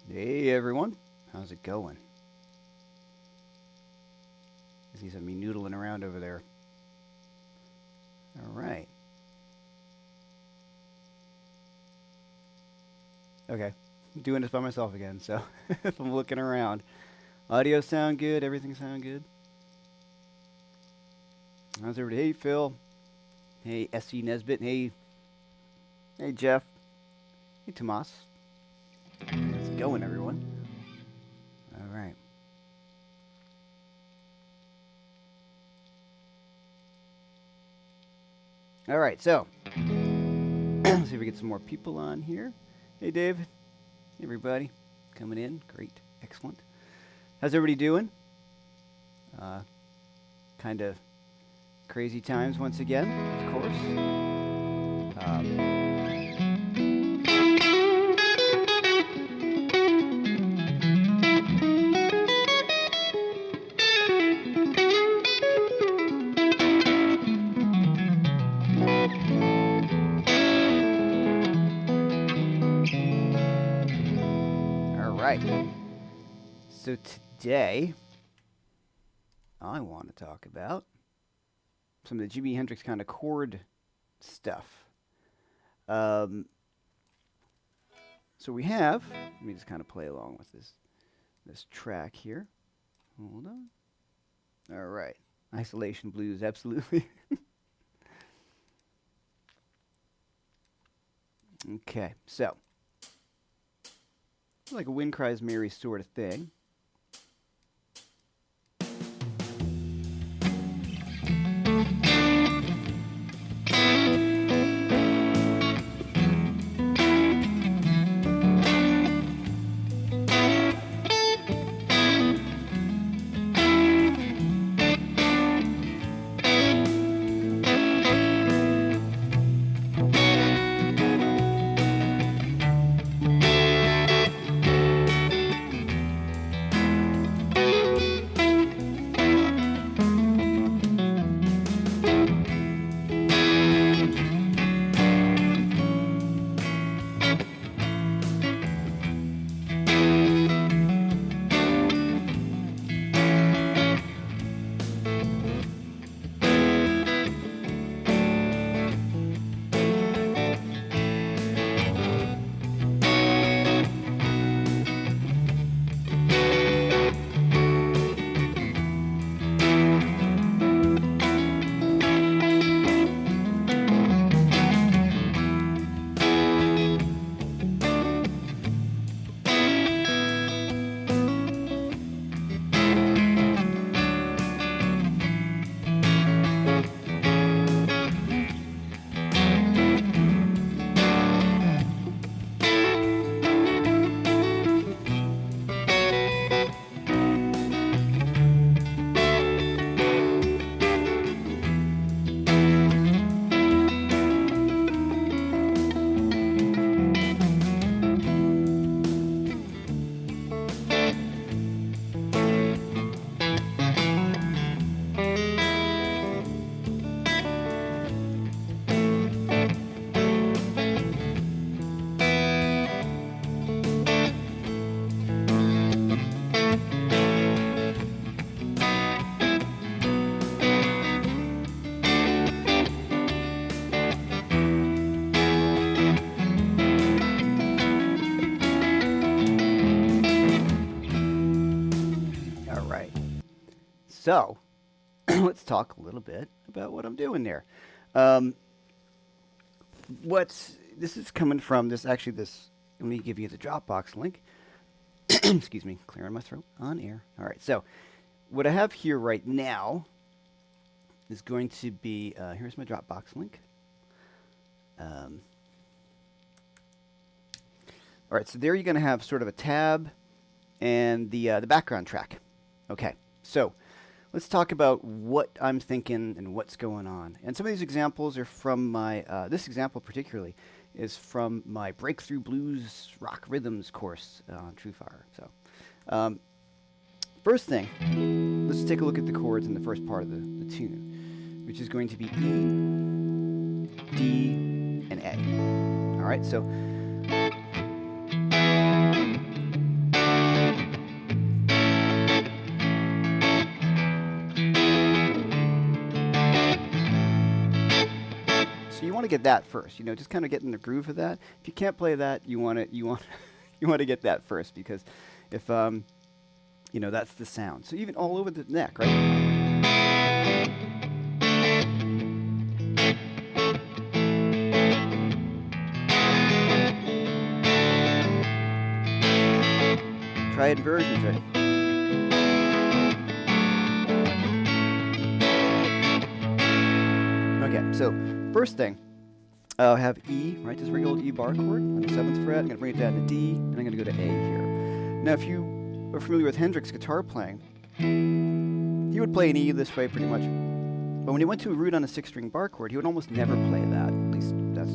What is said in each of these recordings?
Hey everyone, how's it going? I see some of me noodling around over there. All right. Okay, I'm doing this by myself again, so if I'm looking around, audio sound good, everything sound good. How's everybody? Hey Phil. Hey SC Nesbit. Hey Jeff. Hey Tomas. How's it going, everyone? All right. All right. So let's see if we get some more people on here. Hey Dave. Hey everybody, coming in. Great. Excellent. How's everybody doing? Uh, kind of crazy times once again, of course. All right. So today, I want to talk about some of the Jimi Hendrix kind of chord stuff. So we have, let me just kind of play along with this track here. Hold on. All right. Isolation blues, absolutely. Okay, so like a Wind Cries Mary sort of thing. All right. So let's talk a little bit about what I'm doing there. Um, what's this is coming from this actually this let me give you the Dropbox link. Excuse me, clearing my throat on air. All right, so what I have here right now is going to be here's my Dropbox link. Um, all right, so there you're going to have sort of a tab and the background track. Okay, so let's talk about what I'm thinking and what's going on. And some of these examples are from my, this example particularly is from my Breakthrough Blues Rock Rhythms course on TrueFire. So, first thing, let's take a look at the chords in the first part of the tune, which is going to be E, D, and A. All right, so get that first. You know, just kind of get in the groove of that. If you can't play that, you want to get that first, because if you know, that's the sound. So even all over the neck, right? Triad inversions, right? Okay, so first thing, I have E, right? This regular old E bar chord on the 7th fret. I'm going to bring it down to D, and I'm going to go to A here. Now, if you are familiar with Hendrix guitar playing, he would play an E this way pretty much. But when he went to a root on a 6-string bar chord, he would almost never play that. At least that's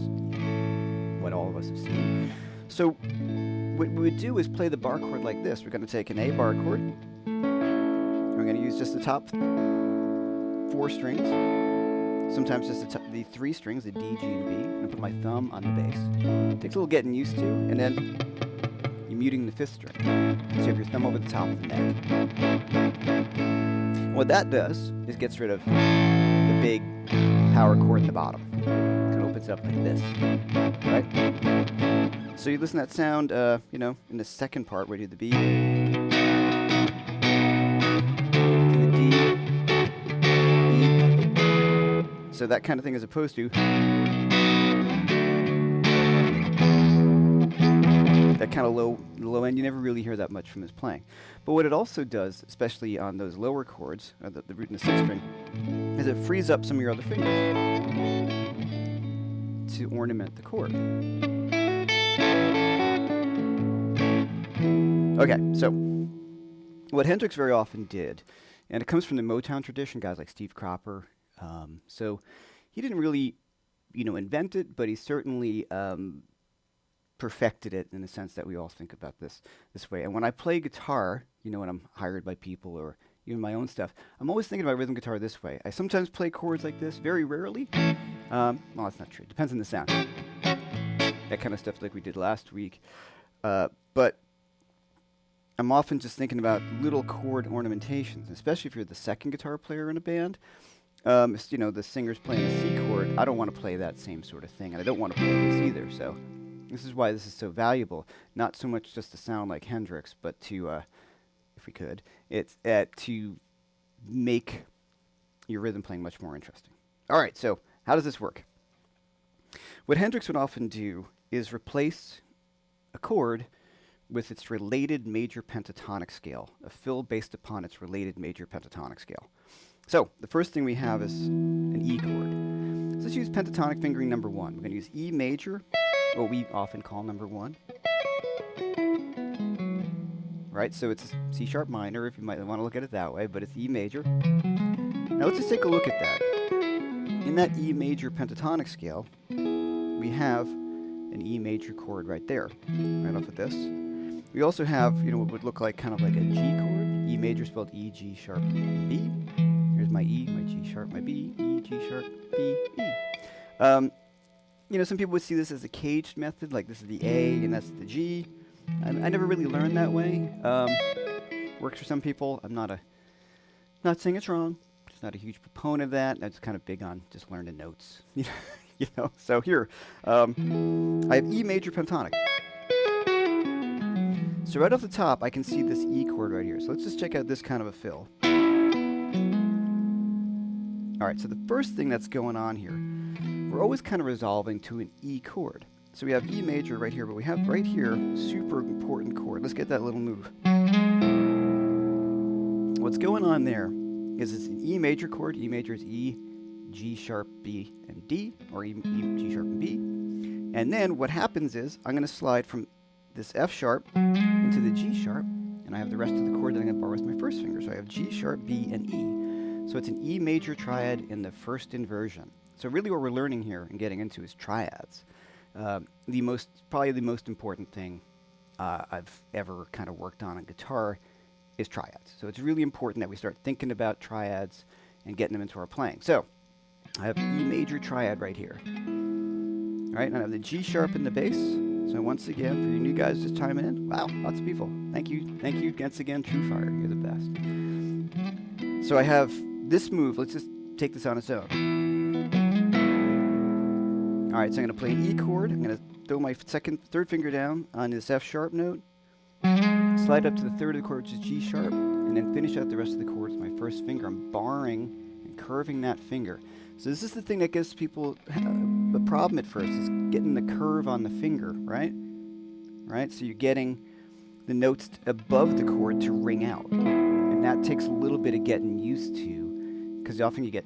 what all of us have seen. So what we would do is play the bar chord like this. We're going to take an A bar chord. We're going to use just the top 4 strings. Sometimes just the 3 strings, the D, G, and B. I'm going to put my thumb on the bass. Takes a little getting used to, and then you're muting the 5th string. So you have your thumb over the top of the neck. And what that does is gets rid of the big power chord in the bottom. It kind of opens up like this, right? So you listen to that sound, you know, in the second part where you do the B, to the D, E. So that kind of thing, as opposed to that kind of low end. You never really hear that much from his playing. But what it also does, especially on those lower chords, the root and the 6th string, is it frees up some of your other fingers to ornament the chord. Okay, so what Hendrix very often did, and it comes from the Motown tradition, guys like Steve Cropper. So he didn't really, you know, invent it, but he certainly perfected it in the sense that we all think about this way. And when I play guitar, you know, when I'm hired by people or even my own stuff, I'm always thinking about rhythm guitar this way. I sometimes play chords like this, very rarely. Well, that's not true. It depends on the sound. That kind of stuff like we did last week. But I'm often just thinking about little chord ornamentations, especially if you're the second guitar player in a band. If, you know, the singer's playing a C chord, I don't want to play that same sort of thing, and I don't want to play this either. So this is why this is so valuable. Not so much just to sound like Hendrix, but to, if we could, it's to make your rhythm playing much more interesting. All right, so how does this work? What Hendrix would often do is replace a chord with its related major pentatonic scale, a fill based upon its related major pentatonic scale. So the first thing we have is an E chord. So let's use pentatonic fingering number 1. We're going to use E major, what we often call number 1. Right, so it's C sharp minor, if you might want to look at it that way, but it's E major. Now let's just take a look at that. In that E major pentatonic scale, we have an E major chord right there, right off of this. We also have, you know, what would look like kind of like a G chord. E major spelled E, G sharp, B. Here's my E, my G sharp, my B, E, G sharp, B, E. You know, some people would see this as a caged method, like this is the A and that's the G. I never really learned that way. Works for some people. I'm not saying it's wrong. Just not a huge proponent of that. I'm just kind of big on just learning notes. You know. So here, I have E major pentatonic. So right off the top, I can see this E chord right here. So let's just check out this kind of a fill. All right, so the first thing that's going on here, we're always kind of resolving to an E chord. So we have E major right here, but we have right here, super important chord. Let's get that little move. What's going on there is it's an E major chord. E major is E, G sharp, B, and D, or E, G sharp, and B. And then what happens is I'm going to slide from this F sharp into the G sharp, and I have the rest of the chord that I'm going to borrow with my first finger. So I have G sharp, B, and E. So it's an E major triad in the first inversion. So really what we're learning here and getting into is triads. Probably the most important thing I've ever kind of worked on guitar is triads. So it's really important that we start thinking about triads and getting them into our playing. So I have E major triad right here. All right, and I have the G sharp in the bass. So once again, for you new guys just chiming in, wow, lots of people. Thank you once again, True Fire, you're the best. So I have this move. Let's just take this on its own. Alright, so I'm going to play an E chord. I'm going to throw my third finger down on this F sharp note, slide up to the third of the chord, which is G sharp, and then finish out the rest of the chords with my first finger. I'm barring and curving that finger. So this is the thing that gives people a problem at first, is getting the curve on the finger, right? Right? So you're getting the notes above the chord to ring out. And that takes a little bit of getting used to, because often you get,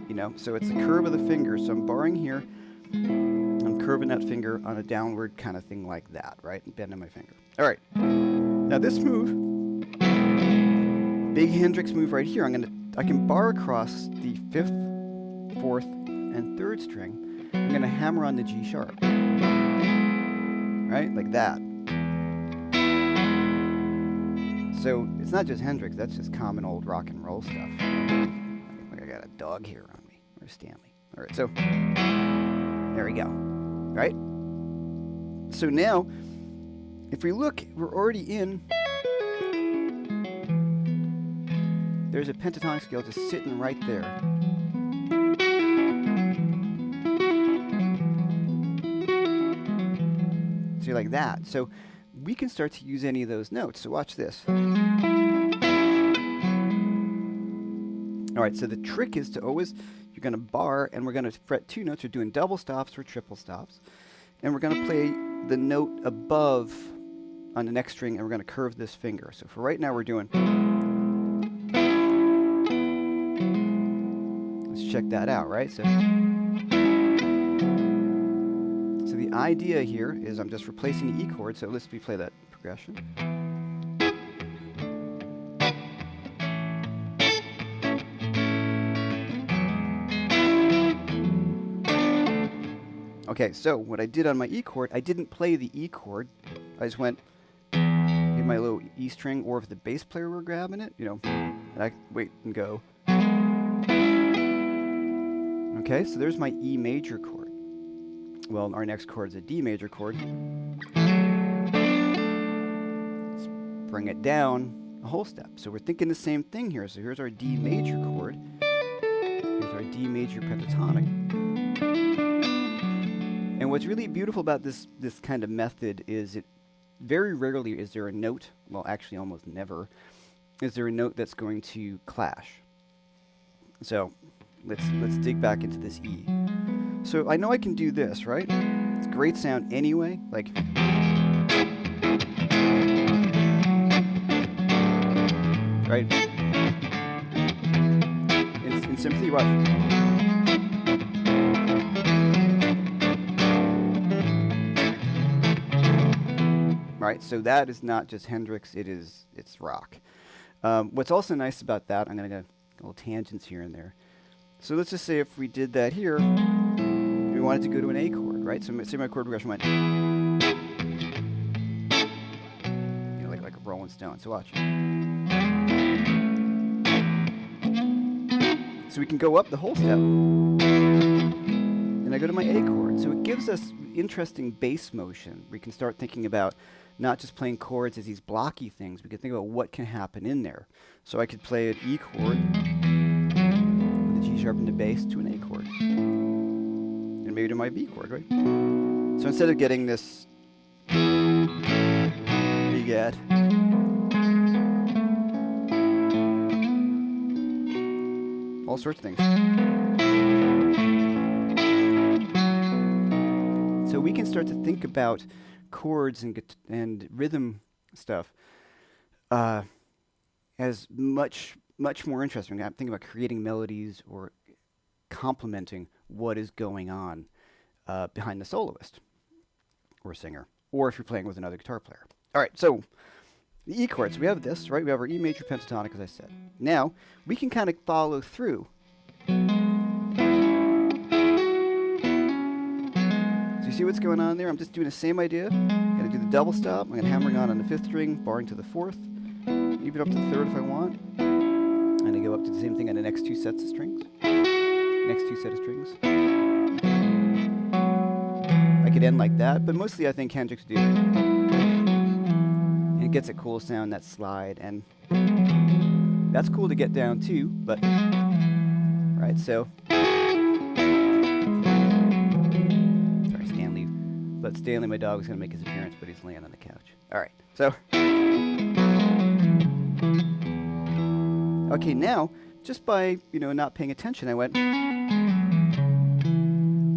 you know, so it's the curve of the finger. So I'm barring here. I'm curving that finger on a downward kind of thing like that, right? And bending my finger. All right. Now this move, big Hendrix move right here, I can bar across the 5th, 4th, and 3rd string. I'm going to hammer on the G sharp. Right? Like that. So it's not just Hendrix, that's just common old rock and roll stuff. I got a dog here on me. Where's Stanley? All right, so there we go. Right? So now, if we look, we're already in. There's a pentatonic scale just sitting right there. So like that. So we can start to use any of those notes. So watch this. All right, so the trick is to always, you're going to bar, and we're going to fret 2 notes. We're doing double stops or triple stops. And we're going to play the note above on the next string, and we're going to curve this finger. So for right now, we're doing. Let's check that out, right? So the idea here is I'm just replacing the E chord. So let's play that progression. Okay, so what I did on my E chord, I didn't play the E chord. I just went, hit my little E string, or if the bass player were grabbing it, you know, and I wait and go. Okay, so there's my E major chord. Well, our next chord is a D major chord. Let's bring it down a whole step. So we're thinking the same thing here. So here's our D major chord. Here's our D major pentatonic. And what's really beautiful about this kind of method is it very rarely is there a note, well actually almost never, is there a note that's going to clash. So let's dig back into this E. So I know I can do this, right? It's a great sound anyway, like right? In sympathy, right? Right, so that is not just Hendrix, it's rock. What's also nice about that, I'm going to go little tangents here and there. So let's just say if we did that here, we wanted to go to an A chord, right? So say my chord progression went, you know, like a Rolling Stone. So watch. So we can go up the whole step, and I go to my A chord. So it gives us interesting bass motion. We can start thinking about not just playing chords as these blocky things. We can think about what can happen in there. So I could play an E chord with a G sharp in the bass to an A chord. And maybe to my B chord, right? So instead of getting this we get all sorts of things. So we can start to think about chords and rhythm stuff as much more interesting. I'm thinking about creating melodies or complementing what is going on behind the soloist or singer, or if you're playing with another guitar player. All right, so the E chords, we have this, right? We have our E major pentatonic, as I said. Now, we can kind of follow through. You see what's going on there? I'm just doing the same idea. I'm going to do the double stop. I'm going to hammering on the 5th string, barring to the 4th, even up to the 3rd if I want. I'm going to go up to the same thing on the next 2 sets of strings. Next 2 sets of strings. I could end like that, but mostly I think Hendrix do. And it gets a cool sound, that slide, and that's cool to get down too, but right, so But Stanley, my dog, is going to make his appearance, but he's laying on the couch. All right, so. Okay, now, just by, not paying attention, I went,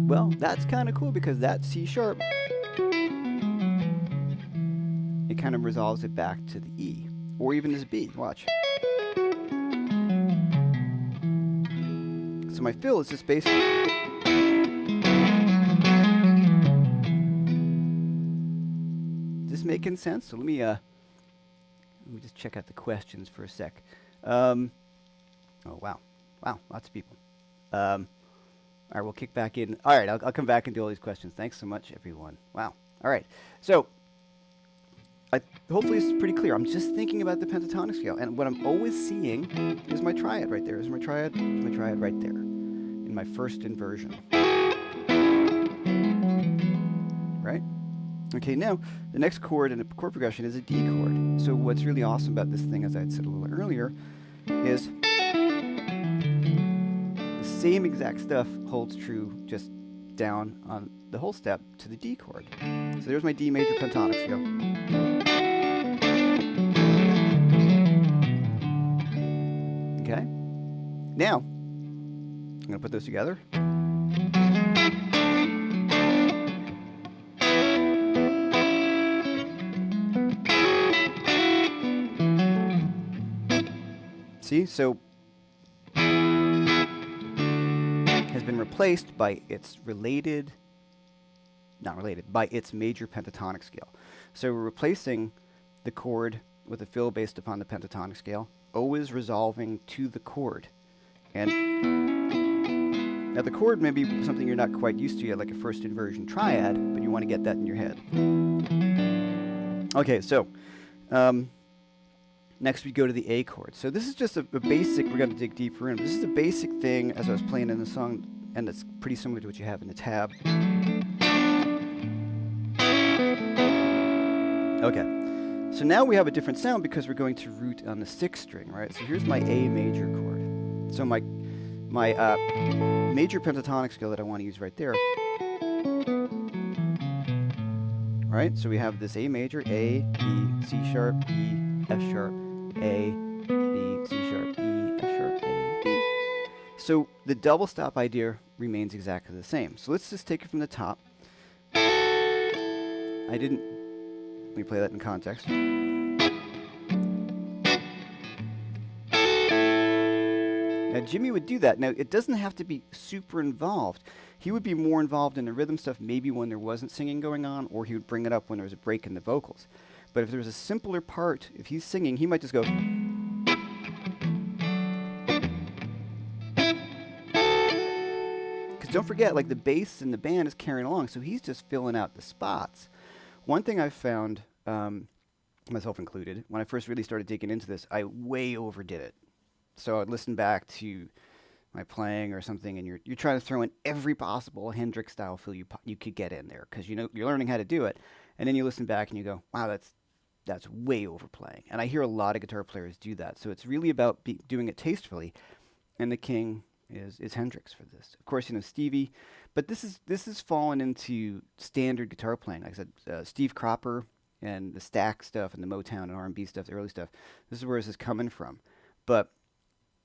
well, that's kind of cool because that C sharp, it kind of resolves it back to the E, or even as B. Watch. So my fill is just basic. Is this making sense? So let me just check out the questions for a sec. Oh wow, lots of people. All right, we'll kick back in. All right, I'll come back and do all these questions. Thanks so much, everyone. Wow. All right, so hopefully it's pretty clear. I'm just thinking about the pentatonic scale, and what I'm always seeing is my triad right there. Is my triad right there in my first inversion. Right? Okay, now the next chord in a chord progression is a D chord. So what's really awesome about this thing, as I had said a little earlier, is the same exact stuff holds true just down on the whole step to the D chord. So there's my D major pentatonic scale. Okay. Now, I'm going to put those together. See, so has been replaced by its by its major pentatonic scale. So we're replacing the chord with a fill based upon the pentatonic scale, always resolving to the chord. And now the chord may be something you're not quite used to yet, like a first inversion triad, but you want to get that in your head. Okay, so next we go to the A chord. So this is just a basic, we're going to dig deeper in. This is a basic thing as I was playing in the song, and it's pretty similar to what you have in the tab. Okay, so now we have a different sound because we're going to root on the 6th string, right? So here's my A major chord. So my major pentatonic scale that I want to use right there. Right, so we have this A major, A, B, C sharp, E, F sharp, A, B, C sharp, E, F sharp, A, B. So the double stop idea remains exactly the same. So let's just take it from the top. Let me play that in context. Now Jimmy would do that. Now it doesn't have to be super involved. He would be more involved in the rhythm stuff maybe when there wasn't singing going on, or he would bring it up when there was a break in the vocals. But if there was a simpler part, if he's singing, he might just go. Because don't forget, like the bass in the band is carrying along, so he's just filling out the spots. One thing I've found, myself included, when I first really started digging into this, I way overdid it. So I'd listen back to my playing or something, and you're trying to throw in every possible Hendrix style fill you could get in there, because you're learning how to do it, and then you listen back and you go, wow, that's way overplaying. And I hear a lot of guitar players do that. So it's really about doing it tastefully, and the king is Hendrix for this. Of course, Stevie, but this is fallen into standard guitar playing. Like I said, Steve Cropper and the Stack stuff and the Motown and R&B stuff, the early stuff. This is where this is coming from. But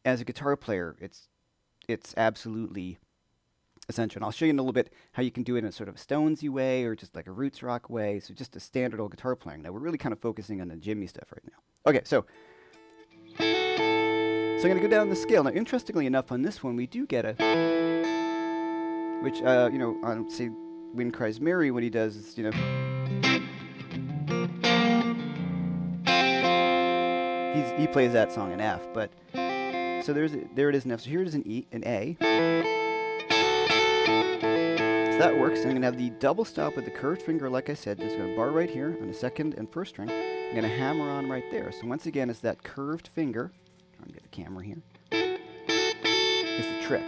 as a guitar player, it's absolutely essential. And I'll show you in a little bit how you can do it in a sort of a Stonesy way or just like a roots rock way. So just a standard old guitar playing. Now we're really kind of focusing on the Jimmy stuff right now. Okay, so I'm going to go down the scale. Now, interestingly enough, on this one, we do get a, which, on, say, Wind Cries Mary, what he does is, he plays that song in F, but, so there it is in F. So here it is in E, in A. So that works. I'm going to have the double stop with the curved finger, like I said. Just going to bar right here on the second and first string. I'm going to hammer on right there. So once again, it's that curved finger. Trying to get the camera here. Is the trick.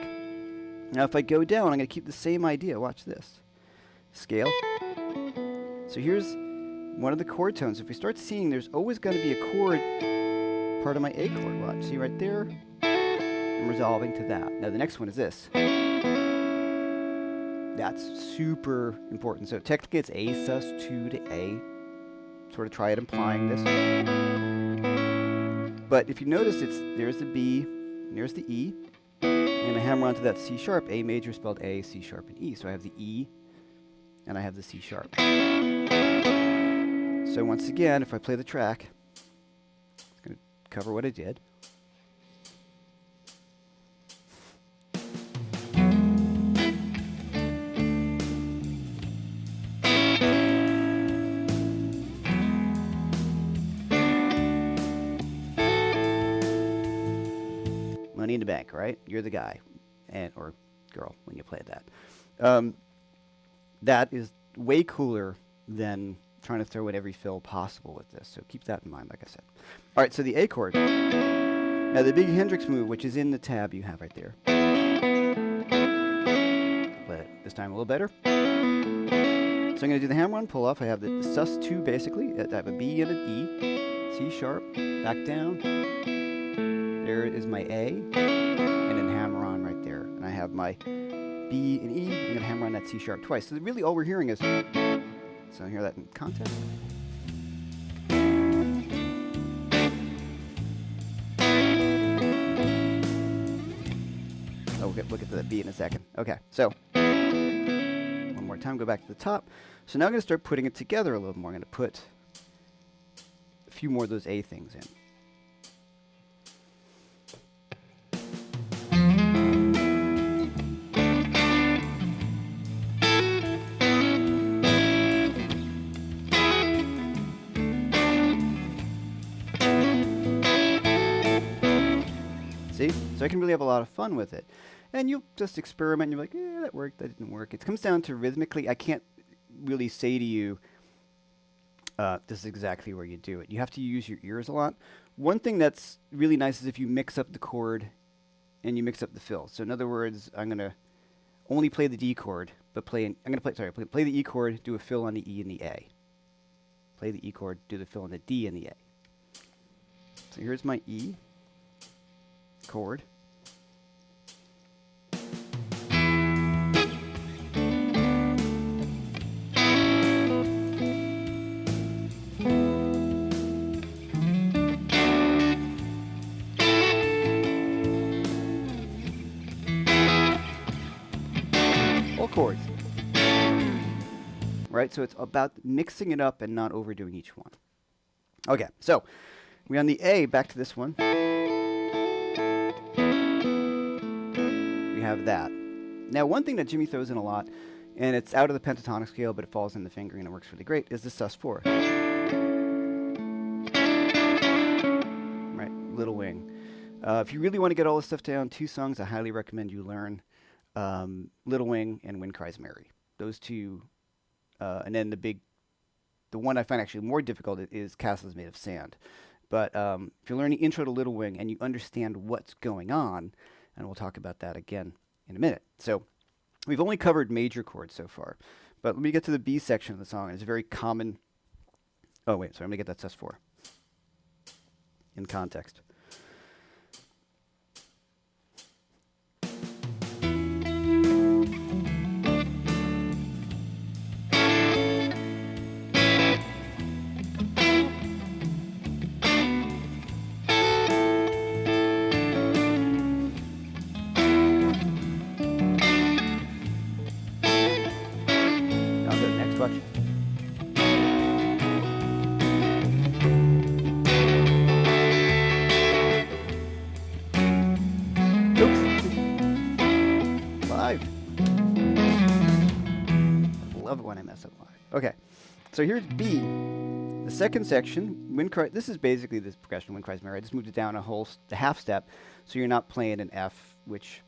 Now if I go down, I'm going to keep the same idea. Watch this. Scale. So here's one of the chord tones. If we start seeing, there's always going to be a chord part of my A chord. Watch. See right there? I'm resolving to that. Now the next one is this. That's super important. So technically it's A sus2 to A. Sort of try it implying this. But if you notice, there's the B, and there's the E. And I hammer onto that C sharp. A major spelled A, C sharp, and E. So I have the E, and I have the C sharp. So once again, if I play the track, it's going to cover what I did. Money in the bank, right? You're the guy, or girl when you play that. That is way cooler than trying to throw in every fill possible with this. So keep that in mind, like I said. All right, so the A chord. Now the big Hendrix move, which is in the tab you have right there. Play it this time a little better. So I'm going to do the hammer on pull off. I have the sus2 basically. I have a B and an E, C sharp, back down. There is my A, and then hammer on right there. And I have my B and E, I'm going to hammer on that C sharp twice. So really all we're hearing is, so hear that in context. Oh, we'll get to the B in a second. Okay, so one more time, go back to the top. So now I'm going to start putting it together a little more. I'm going to put a few more of those A things in. See? So I can really have a lot of fun with it. And you'll just experiment and you're like, yeah, that worked, that didn't work. It comes down to rhythmically. I can't really say to you, this is exactly where you do it. You have to use your ears a lot. One thing that's really nice is if you mix up the chord and you mix up the fill. So in other words, I'm going to only play the D chord, but play the E chord, do a fill on the E and the A. Play the E chord, do the fill on the D and the A. So here's my E chord. All chords. Right? So it's about mixing it up and not overdoing each one. Okay, so we're on the A, back to this one. We have that. Now, one thing that Jimmy throws in a lot, and it's out of the pentatonic scale, but it falls in the fingering and it works really great, is the sus4. Right, little wing. If you really want to get all this stuff down, 2 songs I highly recommend you learn. Little Wing and Wind Cries Mary. Those two, and then the one I find actually more difficult is Castles Made of Sand. But if you're learning Intro to Little Wing and you understand what's going on, and we'll talk about that again in a minute. So we've only covered major chords so far, but let me get to the B section of the song. It's a very common. Oh wait, sorry, let me get that sus4 in context. Watch. Oops. Live. I love it when I mess up live. Okay, so here's B. The second section, Wind Cry. This is basically this progression, Wind Cries Mary. I just moved it down a half step, so you're not playing an F, which,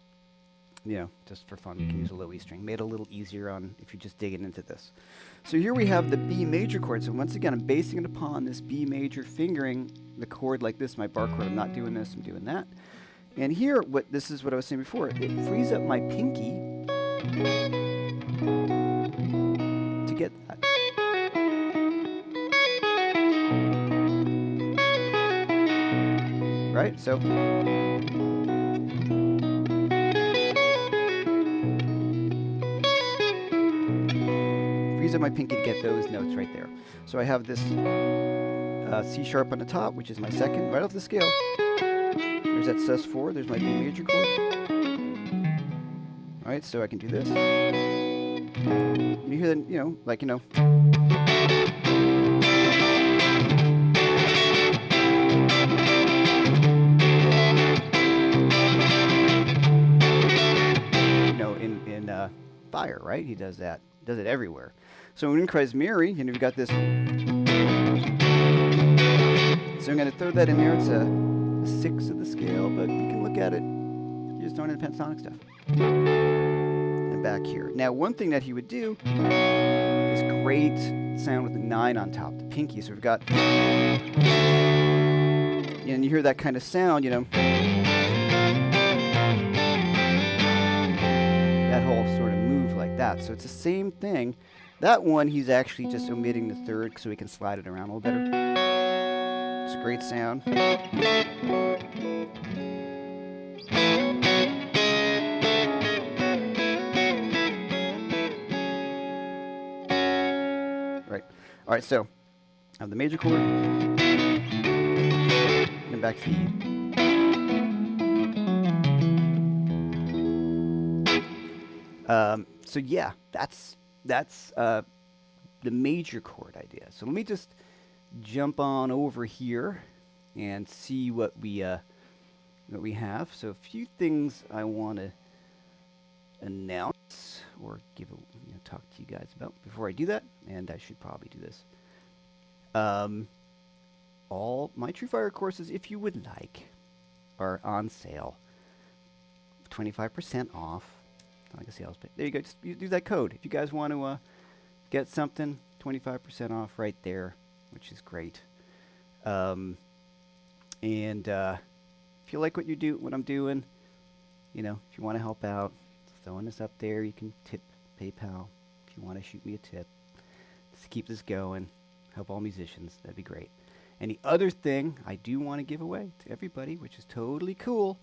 you know, just for fun, we can use a low E string. Made it a little easier on if you're just digging into this. So here we have the B major chord. So once again, I'm basing it upon this B major, fingering the chord like this, my bar chord. I'm not doing this, I'm doing that. And here, this is what I was saying before. It frees up my pinky to get that. Right? So using my pinky to get those notes right there. So I have this C sharp on the top, which is my second, right off the scale. There's that sus4, there's my B major chord. Alright, so I can do this. You hear that, you know, like, you know. In Fire, right? He does that. Does it everywhere. So in Christ Mary, you know, you've got this. So I'm going to throw that in there. It's a 6 of the scale, but you can look at it. You're just throwing in the pentatonic stuff. And back here. Now, one thing that he would do is great sound with the 9 on top, the pinky. So we've got, and you hear that kind of sound, you know. That whole sort of move like that. So it's the same thing. That one, he's actually just omitting the third so he can slide it around a little better. It's a great sound. Right. All right, so I have the major chord. And back to the E. So yeah, that's the major chord idea. So let me just jump on over here and see what we have. So a few things I want to announce or talk to you guys about before I do that, and I should probably do this. All my TrueFire courses, if you would like, are on sale, 25% off. Like a sales page. There you go. Just use that code. If you guys want to get something, 25% off right there, which is great. And if you like what I'm doing, you know, if you want to help out, throwing this up there, you can tip PayPal. If you want to shoot me a tip, just keep this going. Help all musicians. That'd be great. And the other thing I do want to give away to everybody, which is totally cool,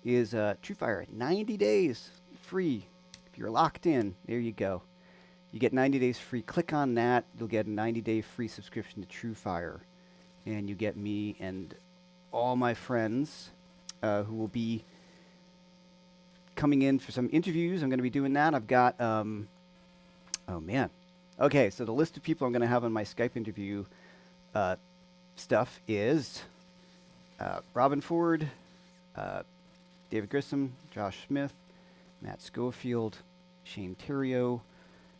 is TrueFire 90 days. Free. If you're locked in, there you go. You get 90 days free. Click on that. You'll get a 90-day free subscription to TrueFire. And you get me and all my friends who will be coming in for some interviews. I'm going to be doing that. I've got, oh man. Okay, so the list of people I'm going to have on my Skype interview stuff is Robin Ford, David Grissom, Josh Smith, Matt Schofield, Shane Theriot,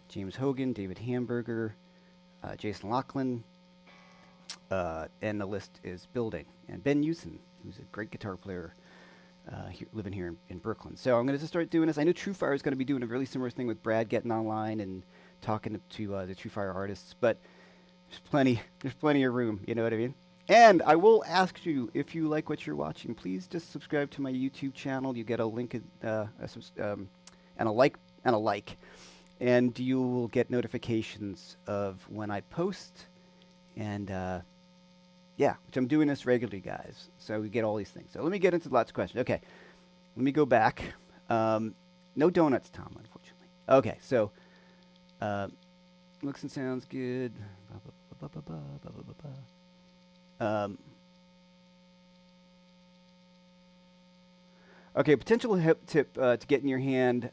James Hogan, David Hamburger, Jason Laughlin, and the list is building. And Ben Hewson, who's a great guitar player living here in Brooklyn. So I'm going to start doing this. I know TrueFire is going to be doing a really similar thing with Brad getting online and talking to the TrueFire artists, but there's plenty of room, you know what I mean? And I will ask you, if you like what you're watching, please just subscribe to my YouTube channel. You get a link and a like, and you will get notifications of when I post. And yeah, which I'm doing this regularly, guys. So we get all these things. So let me get into lots of questions. Okay, let me go back. No donuts, Tom, unfortunately. Okay, so looks and sounds good. Okay, potential hip tip to get in your hand.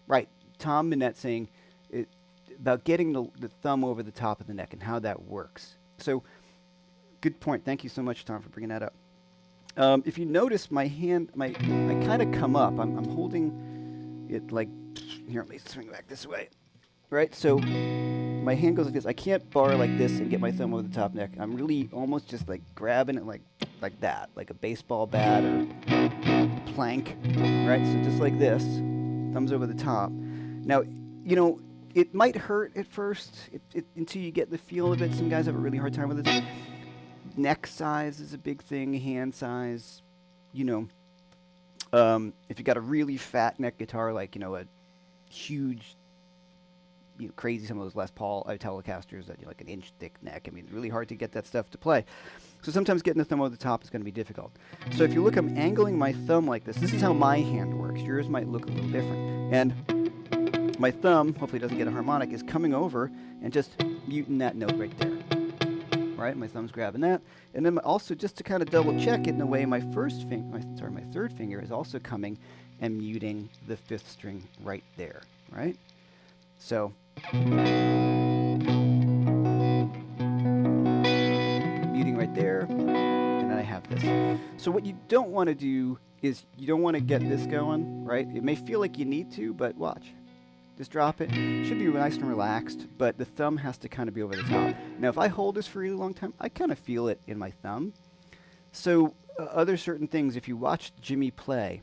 Right, Tom Minette saying about getting the thumb over the top of the neck and how that works. So, good point. Thank you so much, Tom, for bringing that up. If you notice, my hand, I kind of come up. I'm holding it like here. Let me swing back this way. Right, so my hand goes like this. I can't bar like this and get my thumb over the top neck. I'm really almost just like grabbing it like that, like a baseball bat or plank, right? So just like this, thumbs over the top. Now, you know, it might hurt at first until you get the feel of it. Some guys have a really hard time with it. Neck size is a big thing, hand size, you know. If you got a really fat neck guitar, like, you know, a huge, you know, crazy, some of those Les Paul Telecasters that, you know, like an inch thick neck. I mean, it's really hard to get that stuff to play. So sometimes getting the thumb over the top is going to be difficult. So if you look, I'm angling my thumb like this. This is how my hand works. Yours might look a little different. And my thumb, hopefully it doesn't get a harmonic, is coming over and just muting that note right there. Right, my thumb's grabbing that, and then also just to kind of double check it in a way, my third finger is also coming and muting the 5th string right there, right? So muting right there, and then I have this. So what you don't want to do is you don't want to get this going, right? It may feel like you need to, but watch. Just drop it. Should be nice and relaxed, but the thumb has to kind of be over the top. Now, if I hold this for a really long time, I kind of feel it in my thumb. So other certain things, if you watch Jimmy play,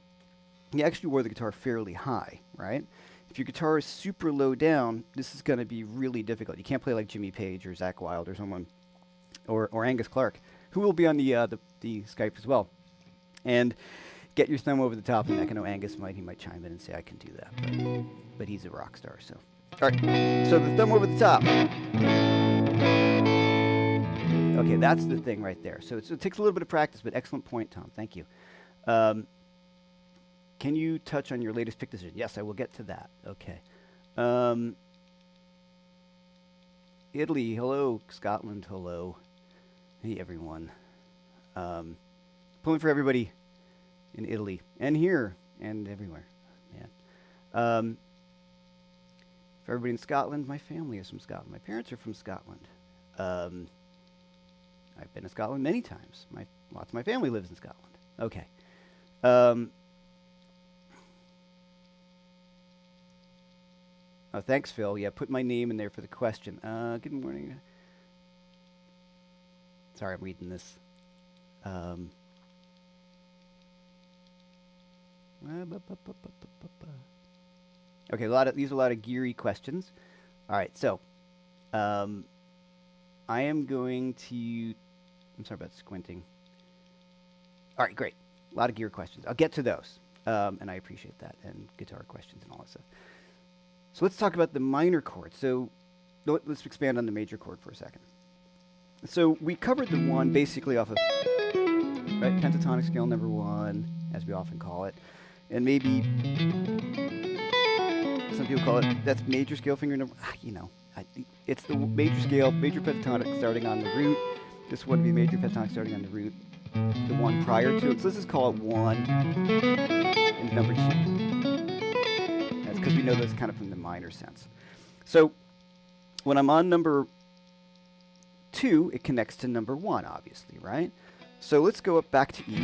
he actually wore the guitar fairly high, right? If your guitar is super low down, this is going to be really difficult. You can't play like Jimmy Page or Zakk Wylde or someone, or Angus Clark, who will be on the Skype as well. And get your thumb over the top of the neck. I know Angus he might chime in and say I can do that, but he's a rock star, so. All right, so the thumb over the top. Okay, that's the thing right there. So it takes a little bit of practice, but excellent point, Tom. Thank you. Can you touch on your latest pick decision? Yes, I will get to that. Okay. Italy, hello. Scotland, hello. Hey, everyone. Pulling for everybody in Italy and here and everywhere. Man. For everybody in Scotland, my family is from Scotland. My parents are from Scotland. I've been to Scotland many times. Lots of my family lives in Scotland. Okay. Oh, thanks, Phil. Yeah, put my name in there for the question. Good morning. Sorry, I'm reading this. Okay, these are a lot of geary questions. All right, so I am going to. I'm sorry about squinting. All right, great. A lot of gear questions. I'll get to those, and I appreciate that, and guitar questions and all that stuff. So let's talk about the minor chord. So let's expand on the major chord for a second. So we covered the one basically off of pentatonic scale number 1, as we often call it. And maybe some people call it, that's major scale finger number, it's the major scale, major pentatonic starting on the root. This would be major pentatonic starting on the root, the one prior to it. So let's just call it 1 and number 2. That's because we know that's kind of from the minor sense. So when I'm on number 2, it connects to number 1, obviously, right? So let's go up back to E.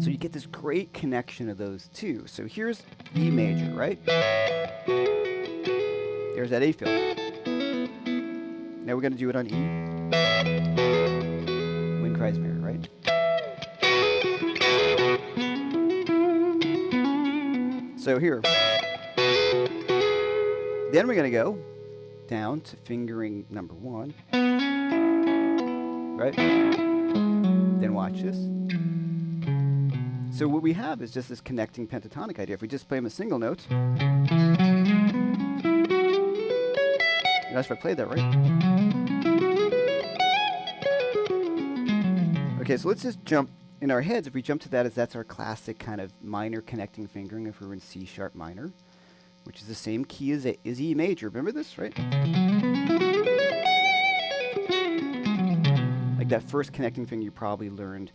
So you get this great connection of those two. So here's E major, right? There's that A fill. Now we're going to do it on E. Wind cries mirror, right? So here. Then we're going to go down to fingering number 1. Right? Then watch this. So what we have is just this connecting pentatonic idea. If we just play them as single notes. That's if I played that right. Okay, so let's just jump in our heads. If we jump to that as that's our classic kind of minor connecting fingering if we're in C sharp minor, which is the same key as E major. Remember this, right? Like that first connecting finger you probably learned,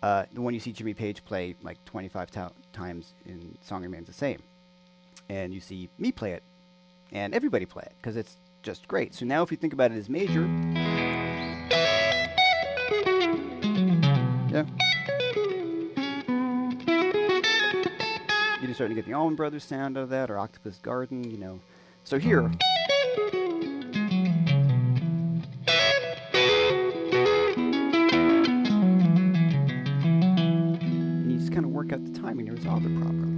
the one you see Jimmy Page play like 25 times in Song Remains the Same. And you see me play it, and everybody play it, because it's just great. So now if you think about it as major, yeah, you're starting to get the Allman Brothers sound out of that, or Octopus Garden, you know. So here, and you just kind of work out the timing to resolve it properly.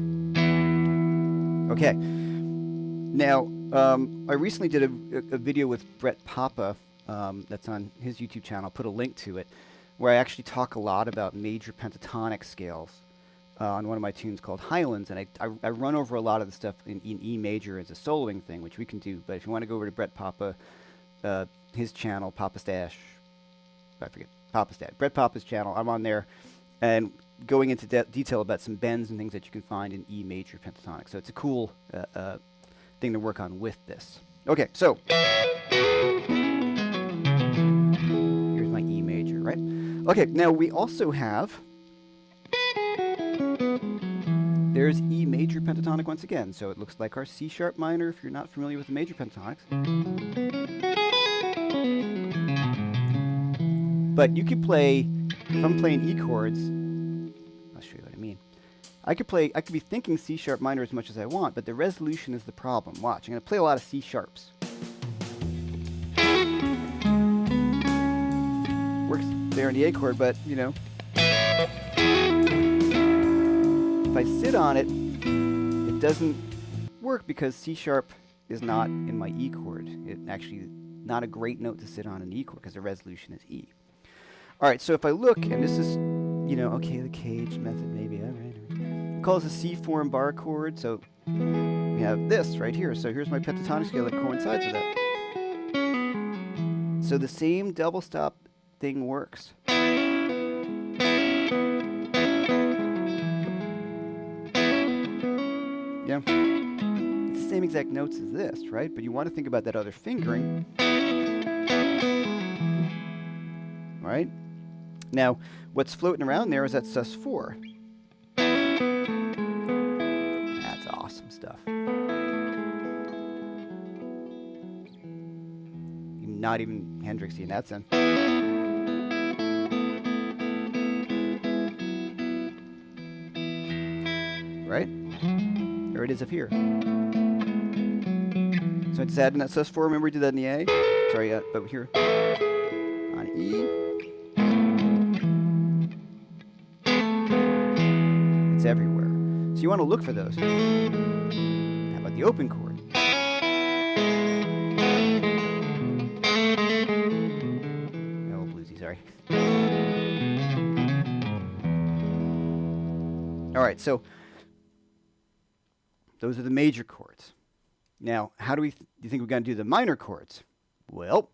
Okay. Now, I recently did a video with Brett Papa that's on his YouTube channel. I'll put a link to it, where I actually talk a lot about major pentatonic scales on one of my tunes called Highlands, and I run over a lot of the stuff in E major as a soloing thing, which we can do. But if you want to go over to Brett Papa, his channel, Papa Stash, I forget, Papa's dad, Brett Papa's channel. I'm on there, and going into detail about some bends and things that you can find in E major pentatonic. So it's a cool thing to work on with this. Okay, so here's my E major, right? Okay, now we also have, there's E major pentatonic once again. So it looks like our C sharp minor if you're not familiar with the major pentatonics. But you could play, if I'm playing E chords, I'll show you what I mean. I could be thinking C sharp minor as much as I want, but the resolution is the problem. Watch, I'm going to play a lot of C sharps. Works there on the A chord, but, you know, if I sit on it, it doesn't work because C sharp is not in my E chord. It actually not a great note to sit on an E chord because the resolution is E. All right, so if I look, and this is, you know, okay, the cage method maybe, all right. We call this a C form bar chord, so we have this right here. So here's my pentatonic scale that coincides with that. So the same double stop thing works. Yeah, it's the same exact notes as this, right? But you want to think about that other fingering, right? Now, what's floating around there is that sus4. That's awesome stuff. Not even Hendrix in that sense. Right? There it is up here. So I just added that sus4. Remember we did that in the A? Sorry, but here on E. It's everywhere. So you want to look for those. How about the open chord? Oh, bluesy, sorry. All right, so those are the major chords. Now, how do you think we're going to do the minor chords? Well,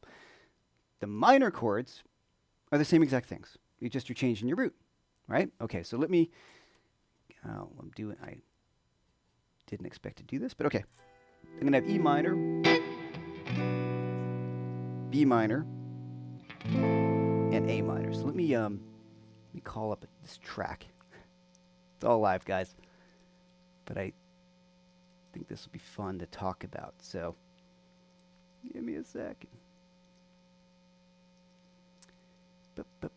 the minor chords are the same exact things. You're changing your root, right? Okay, so let me, I didn't expect to do this, but okay. I'm going to have E minor, B minor, and A minor. So let me call up this track. It's all live, guys. But I think this will be fun to talk about. So give me a second.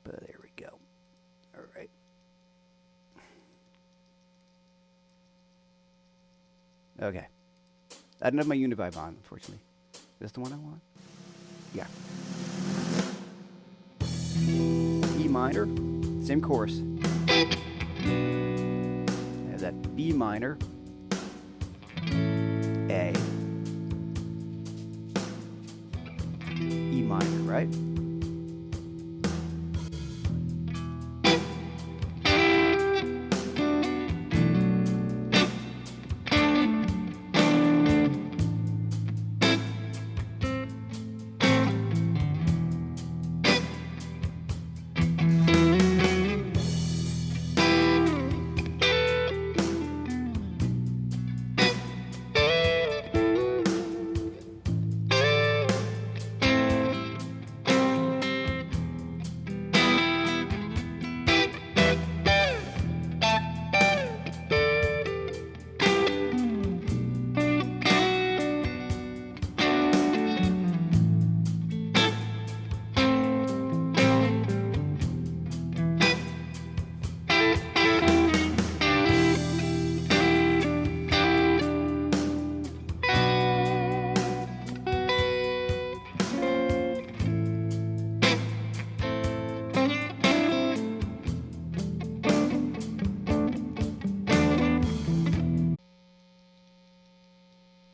There we go. All right. Okay. I don't have my Univibe on, unfortunately. Is this the one I want? Yeah. E minor, same chorus. I have that B minor, A, E minor, right?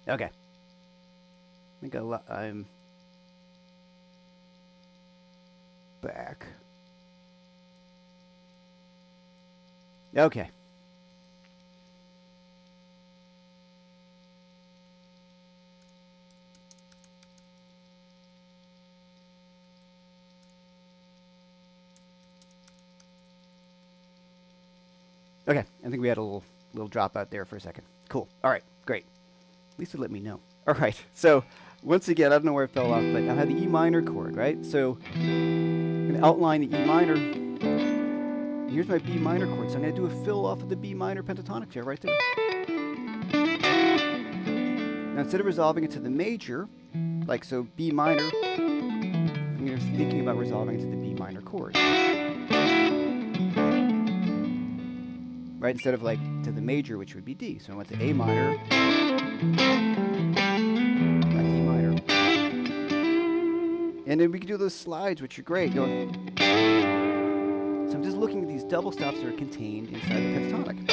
Okay. I think I'm back. Okay. Okay, I think we had a little drop out there for a second. Cool. All right, great. At least it let me know. All right, so once again, I don't know where it fell off, but I had the E minor chord, right? So I'm going to outline the E minor. And here's my B minor chord. So I'm going to do a fill off of the B minor pentatonic scale right there. Now instead of resolving it to the major, like so B minor, I'm going to be thinking about resolving it to the B minor chord. Right, instead of like to the major, which would be D. So I went to A minor, back to E minor. And then we can do those slides, which are great. So I'm just looking at these double stops that are contained inside the pentatonic.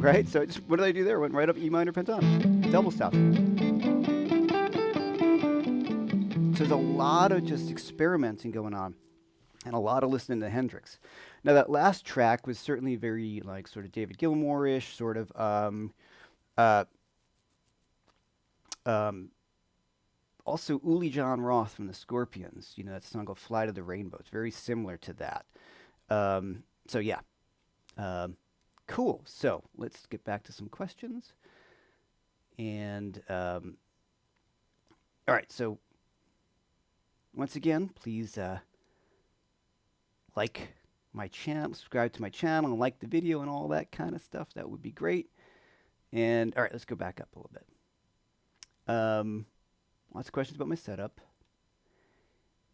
Right? So what did I do there? Went right up E minor pentatonic. Double stop. So there's a lot of just experimenting going on and a lot of listening to Hendrix. Now that last track was certainly very like sort of David Gilmour-ish, sort of also Uli John Roth from the Scorpions. You know, that song called Fly to the Rainbow. It's very similar to that. So yeah. Cool. So let's get back to some questions. And all right. So once again, please like my channel, subscribe to my channel, and like the video and all that kind of stuff. That would be great. And all right, let's go back up a little bit. Lots of questions about my setup.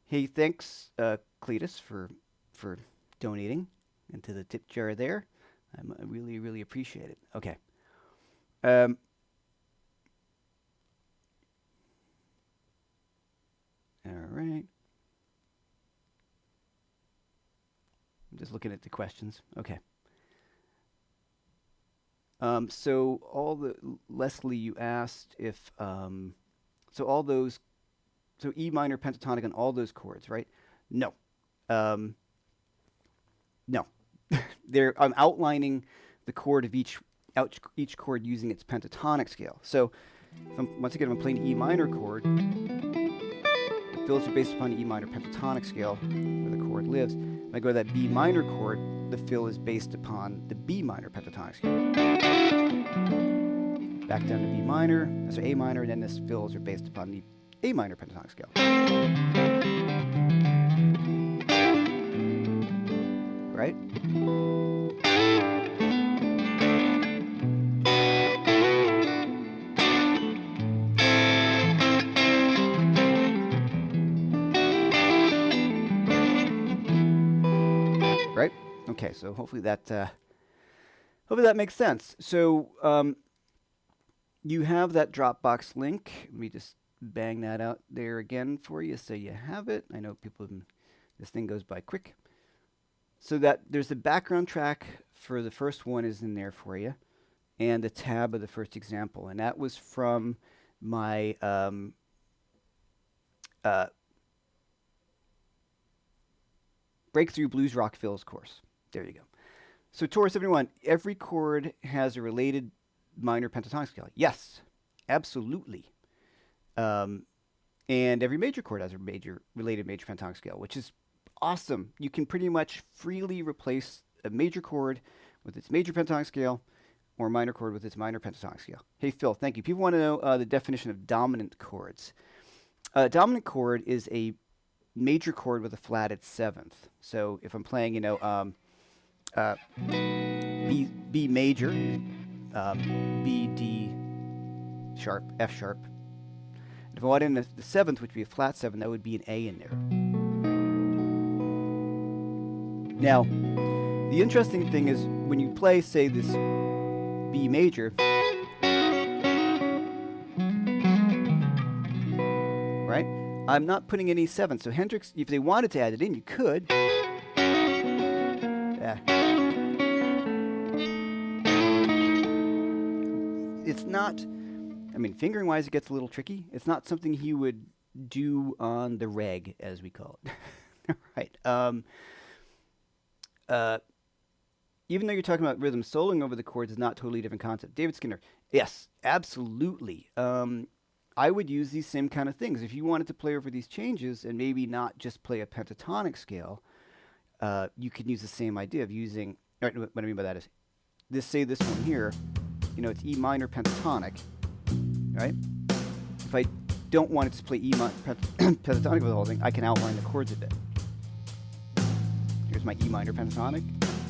Hey, thanks, Cletus, for donating into the tip jar there. I really, really appreciate it. Okay. All right. I'm just looking at the questions. Okay. So Leslie, you asked if, so all those, so E minor pentatonic on all those chords, right? No. No. I'm outlining the chord of each chord using its pentatonic scale. So once again, if I'm playing E minor chord, the fills are based upon the E minor pentatonic scale where the chord lives. If I go to that B minor chord, the fill is based upon the B minor pentatonic scale. Back down to B minor, so A minor, and then the fills are based upon the A minor pentatonic scale. Right? Right? Okay, so hopefully that makes sense. So you have that Dropbox link. Let me just bang that out there again for you so you have it. I know people, this thing goes by quick. So that there's the background track for the first one is in there for you, and the tab of the first example, and that was from my Breakthrough Blues Rock Fills course. There you go. So Taurus 71, every chord has a related minor pentatonic scale. Yes, absolutely. And every major chord has a related major pentatonic scale, which is awesome. You can pretty much freely replace a major chord with its major pentatonic scale or a minor chord with its minor pentatonic scale. Hey, Phil, thank you. People want to know the definition of dominant chords. Dominant chord is a major chord with a flatted seventh. So if I'm playing, you know, B major, B, D sharp, F sharp. And if I want in the seventh, which would be a flat seven, that would be an A in there. Now, the interesting thing is when you play, say, this B major, right? I'm not putting any sevenths. So Hendrix, if they wanted to add it in, you could. It's not, I mean, fingering-wise, it gets a little tricky. It's not something he would do on the reg, as we call it. Right. Uh, Even though you're talking about rhythm, soloing over the chords is not totally different concept. David Skinner, yes, absolutely. I would use these same kind of things. If you wanted to play over these changes and maybe not just play a pentatonic scale, you could use the same idea of using. Right, what I mean by that is, say this one here, it's E minor pentatonic, right? If I don't want to just play pentatonic with the whole thing, I can outline the chords a bit. Here's my E minor pentatonic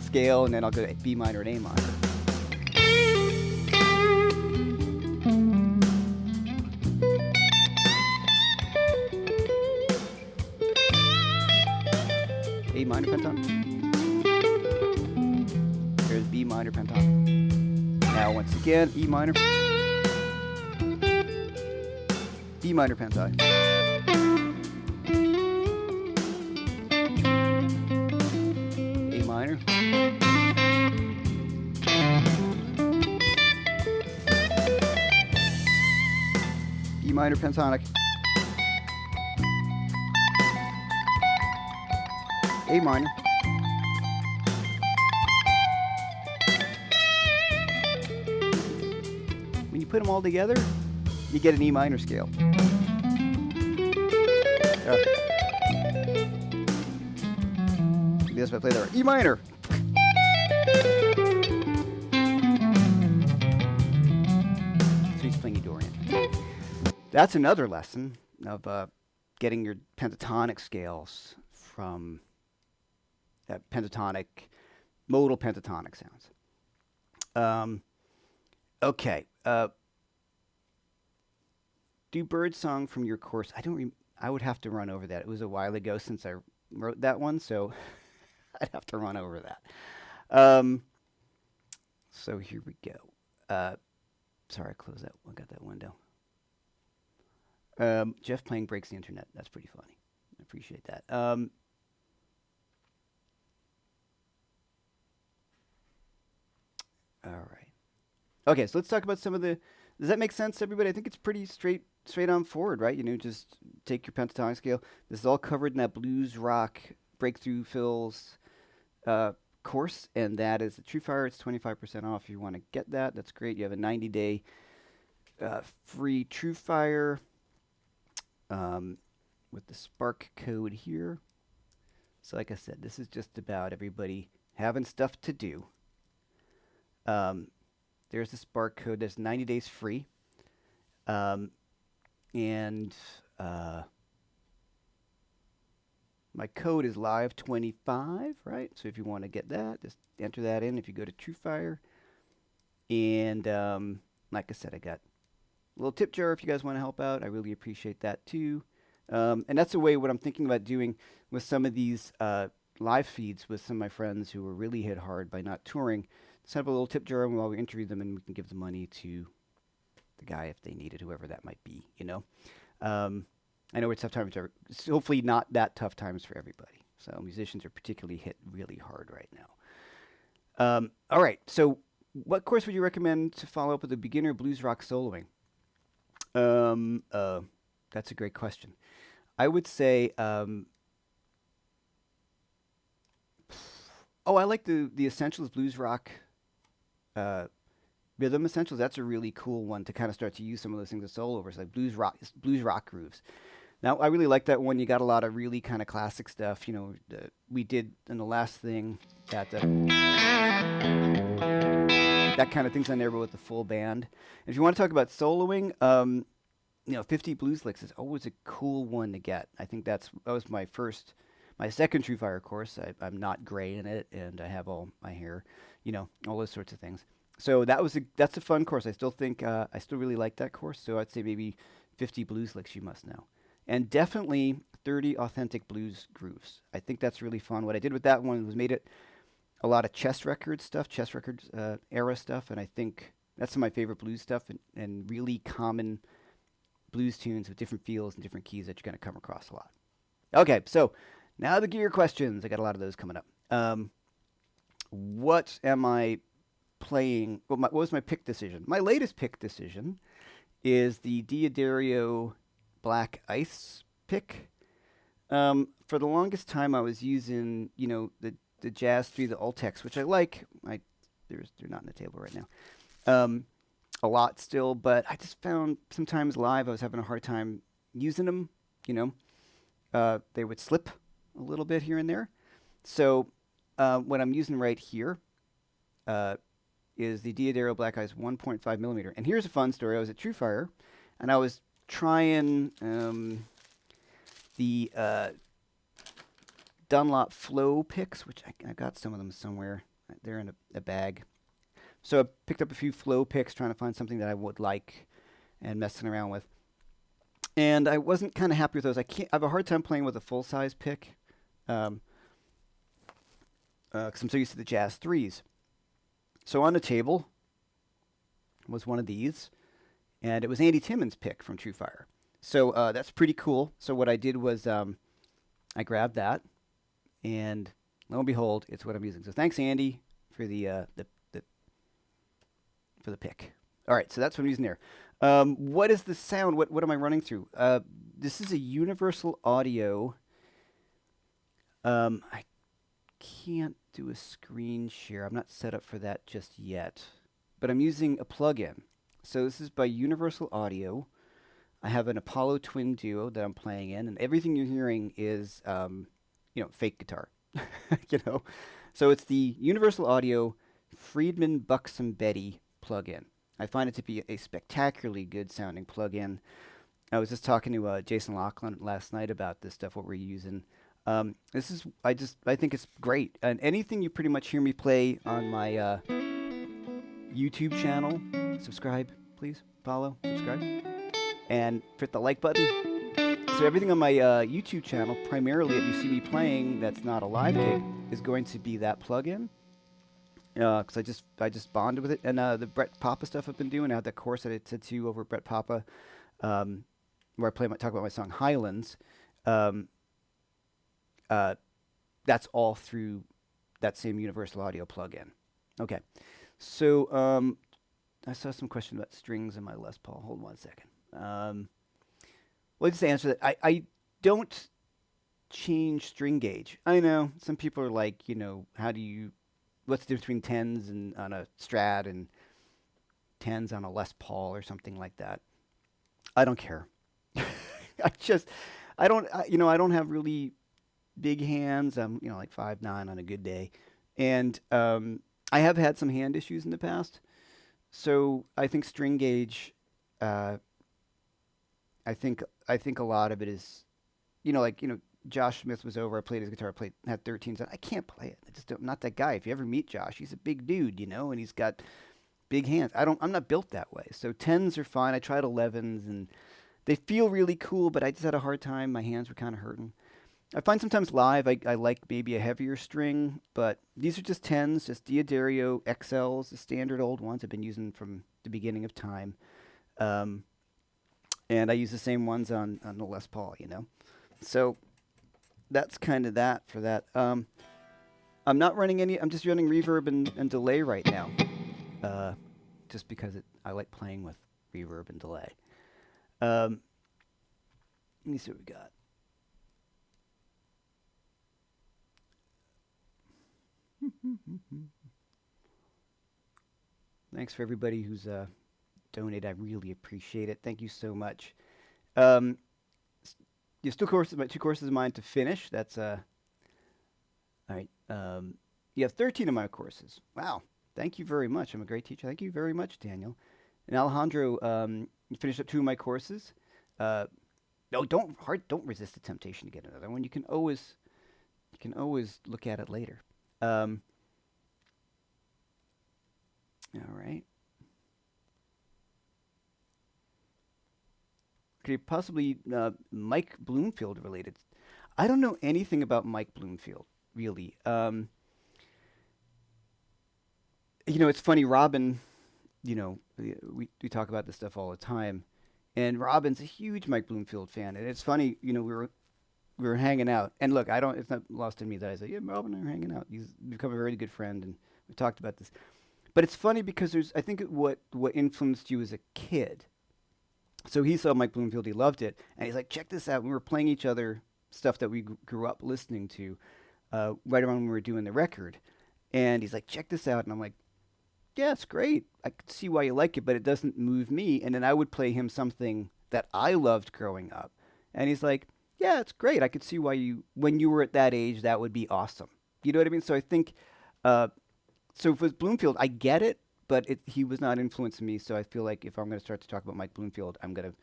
scale, and then I'll go to B minor and A minor. A minor pentatonic. There's B minor pentatonic. Now once again, E minor. B minor pentatonic. A minor. B minor pentatonic. A minor. When you put them all together, you get an E minor scale. That's what I play there. E minor. So he's playing E Dorian. That's another lesson of getting your pentatonic scales from that pentatonic, modal pentatonic sounds. Okay. Do Birdsong from your course. I would have to run over that. It was a while ago since I wrote that one, so I'd have to run over that. So here we go. Sorry, I closed that. I got that window. Jeff playing breaks the internet. That's pretty funny. I appreciate that. All right. Okay, so let's talk about some of the. Does that make sense, everybody? I think it's pretty straight on forward, right? Just take your pentatonic scale. This is all covered in that blues rock breakthrough fills course, and that is the TrueFire. It's 25% off. If you want to get that, that's great. You have a 90-day free TrueFire with the Spark code here. So, like I said, this is just about everybody having stuff to do. There's the Spark code. There's 90 days free. My code is live25, right? So if you want to get that, just enter that in if you go to TrueFire. And like I said, I got a little tip jar if you guys want to help out. I really appreciate that too. And that's the way what I'm thinking about doing with some of these live feeds with some of my friends who were really hit hard by not touring. Set up a little tip jar while we interview them, and we can give the money to the guy if they need it, whoever that might be, I know it's tough times. It's hopefully not that tough times for everybody. So musicians are particularly hit really hard right now. All right. So what course would you recommend to follow up with a beginner blues rock soloing? That's a great question. I would say, I like the Essentials Blues Rock Rhythm Essentials. That's a really cool one to kind of start to use some of those things as solo overs, like blues rock grooves. Now, I really like that one. You got a lot of really kind of classic stuff. We did in the last thing that kind of thing's on there, but with the full band. And if you want to talk about soloing, 50 Blues Licks is always a cool one to get. I think that was my second TrueFire course. I'm not gray in it, and I have all my hair, all those sorts of things. So that's a fun course. I still think I still really like that course. So I'd say maybe 50 Blues Licks you must know. And definitely 30 authentic blues grooves. I think that's really fun. What I did with that one was made it a lot of chess records era stuff, and I think that's some of my favorite blues stuff and really common blues tunes with different feels and different keys that you're going to come across a lot. Okay, so now the gear questions. I got a lot of those coming up. What am I playing? What was my pick decision? My latest pick decision is the Diodario black ice pick. For the longest time, I was using, the Jazz 3, the Ultex, which I like. They're not on the table right now. A lot still, but I just found sometimes live I was having a hard time using them. They would slip a little bit here and there. So what I'm using right here is the D'Addario Black Ice 1.5 millimeter. And here's a fun story. I was at TrueFire, and I was trying the Dunlop Flow picks, which I got some of them somewhere. They're in a bag. So I picked up a few Flow picks, trying to find something that I would like and messing around with. And I wasn't kind of happy with those. I have a hard time playing with a full-size pick because I'm so used to the Jazz 3s. So on the table was one of these, and it was Andy Timmons' pick from TrueFire. So that's pretty cool. So what I did was I grabbed that, and lo and behold, it's what I'm using. So thanks, Andy, for the pick. All right, so that's what I'm using there. What is the sound? What am I running through? This is a Universal Audio. I can't do a screen share. I'm not set up for that just yet, but I'm using a plugin. So this is by Universal Audio. I have an Apollo Twin Duo that I'm playing in, and everything you're hearing is, fake guitar. So it's the Universal Audio Friedman Buxom Betty plugin. I find it to be a spectacularly good sounding plugin. I was just talking to Jason Laughlin last night about this stuff, what we're using. I think it's great. And anything you pretty much hear me play on my YouTube channel, subscribe, please, follow, subscribe, and hit the like button. So everything on my YouTube channel, primarily that you see me playing that's not a live gig, is going to be that plugin. Because I just bonded with it. And the Brett Papa stuff I've been doing, I had that course that I said to you over at Brett Papa, where I talk about my song Highlands. That's all through that same Universal Audio plugin. Okay, so I saw some question about strings in my Les Paul. Hold on 1 second. Well, just answer that. I don't change string gauge. I know some people are like, what's the difference between tens and on a Strat and tens on a Les Paul or something like that? I don't care. I don't have really big hands. I'm, like 5'9" on a good day. And I have had some hand issues in the past. So I think string gauge, I think a lot of it is, Josh Smith was over. I played his guitar. Had 13s. I can't play it. I'm not that guy. If you ever meet Josh, he's a big dude, and he's got big hands. I'm not built that way. So 10s are fine. I tried 11s, and they feel really cool, but I just had a hard time. My hands were kind of hurting. I find sometimes live I like maybe a heavier string, but these are just 10s, just D'Addario XLs, the standard old ones I've been using from the beginning of time. And I use the same ones on the Les Paul, So that's kind of that for that. I'm not running I'm just running reverb and delay right now, just because I like playing with reverb and delay. Let me see what we got. Thanks for everybody who's donated. I really appreciate it. Thank you so much. You still about 2 courses of mine to finish. That's all right. You have 13 of my courses. Wow. Thank you very much. I'm a great teacher. Thank you very much, Daniel. And Alejandro, you finished up 2 of my courses. No, don't resist the temptation to get another one. You can always look at it later. All right. Could you possibly Mike Bloomfield related? I don't know anything about Mike Bloomfield, really. It's funny, Robin, we talk about this stuff all the time. And Robin's a huge Mike Bloomfield fan. And it's funny, we were hanging out. And look, it's not lost on me that I say, yeah, Robin and I are hanging out. He's become a very good friend, and we talked about this. But it's funny because I think what influenced you as a kid So he saw Mike Bloomfield, he loved it, and he's like, check this out. We were playing each other stuff that we grew up listening to right around when we were doing the record. And he's like, check this out. And I'm like, yeah, it's great. I could see why you like it, but it doesn't move me. And then I would play him something that I loved growing up. And he's like, yeah, it's great. I could see why when you were at that age, that would be awesome. You know what I mean? So I think, uh, so with Bloomfield, I get it, but he was not influencing me. So I feel like if I'm going to start to talk about Mike Bloomfield, I'm going to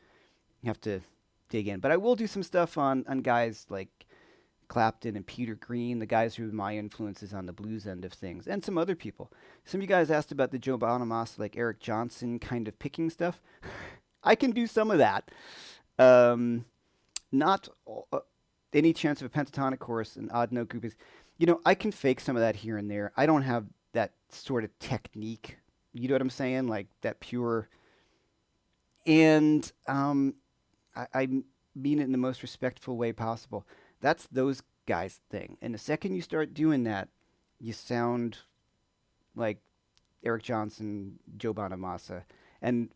have to dig in. But I will do some stuff on guys like Clapton and Peter Green, the guys who are my influences on the blues end of things, and some other people. Some of you guys asked about the Joe Bonamassa, like Eric Johnson kind of picking stuff. I can do some of that. Um, not any chance of a pentatonic chorus and odd note group is, I can fake some of that here and there. I don't have that sort of technique. You know what I'm saying? Like that pure. And I mean it in the most respectful way possible. That's those guys' thing. And the second you start doing that, you sound like Eric Johnson, Joe Bonamassa, and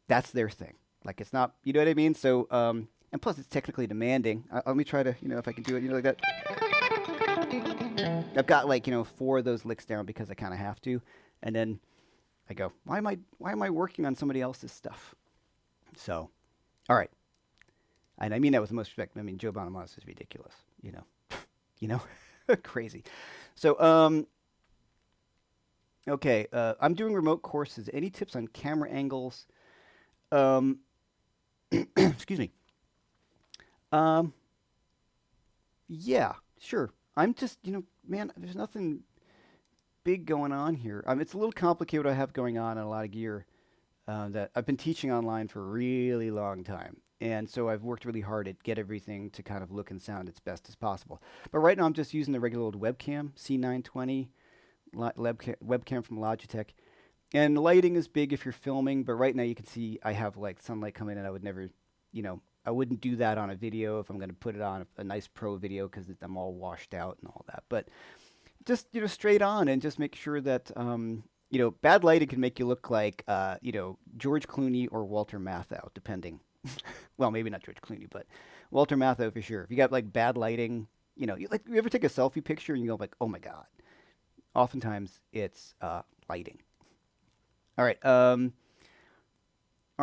that's their thing. Like it's not, you know what I mean? So, and plus it's technically demanding. Let me try to, if I can do it, like that. I've got like, four of those licks down because I kind of have to, and then I go, why am I working on somebody else's stuff? So, all right. And I mean that with the most respect. I mean, Joe Bonamassa is ridiculous, you know, crazy. So, okay, I'm doing remote courses. Any tips on camera angles? Um, excuse me. Um, yeah, sure. I'm just, man, there's nothing big going on here. It's a little complicated what I have going on and a lot of gear that I've been teaching online for a really long time. And so I've worked really hard at get everything to kind of look and sound its best as possible. But right now I'm just using the regular old webcam, C920 webcam from Logitech. And the lighting is big if you're filming, but right now you can see I have like sunlight coming in. I would never, I wouldn't do that on a video if I'm going to put it on a nice pro video because I'm all washed out and all that. But just, straight on and just make sure that, bad lighting can make you look like, George Clooney or Walter Matthau, depending. Well, maybe not George Clooney, but Walter Matthau for sure. If you got like bad lighting, you ever take a selfie picture and you go like, oh my God. Oftentimes it's lighting. All right. Are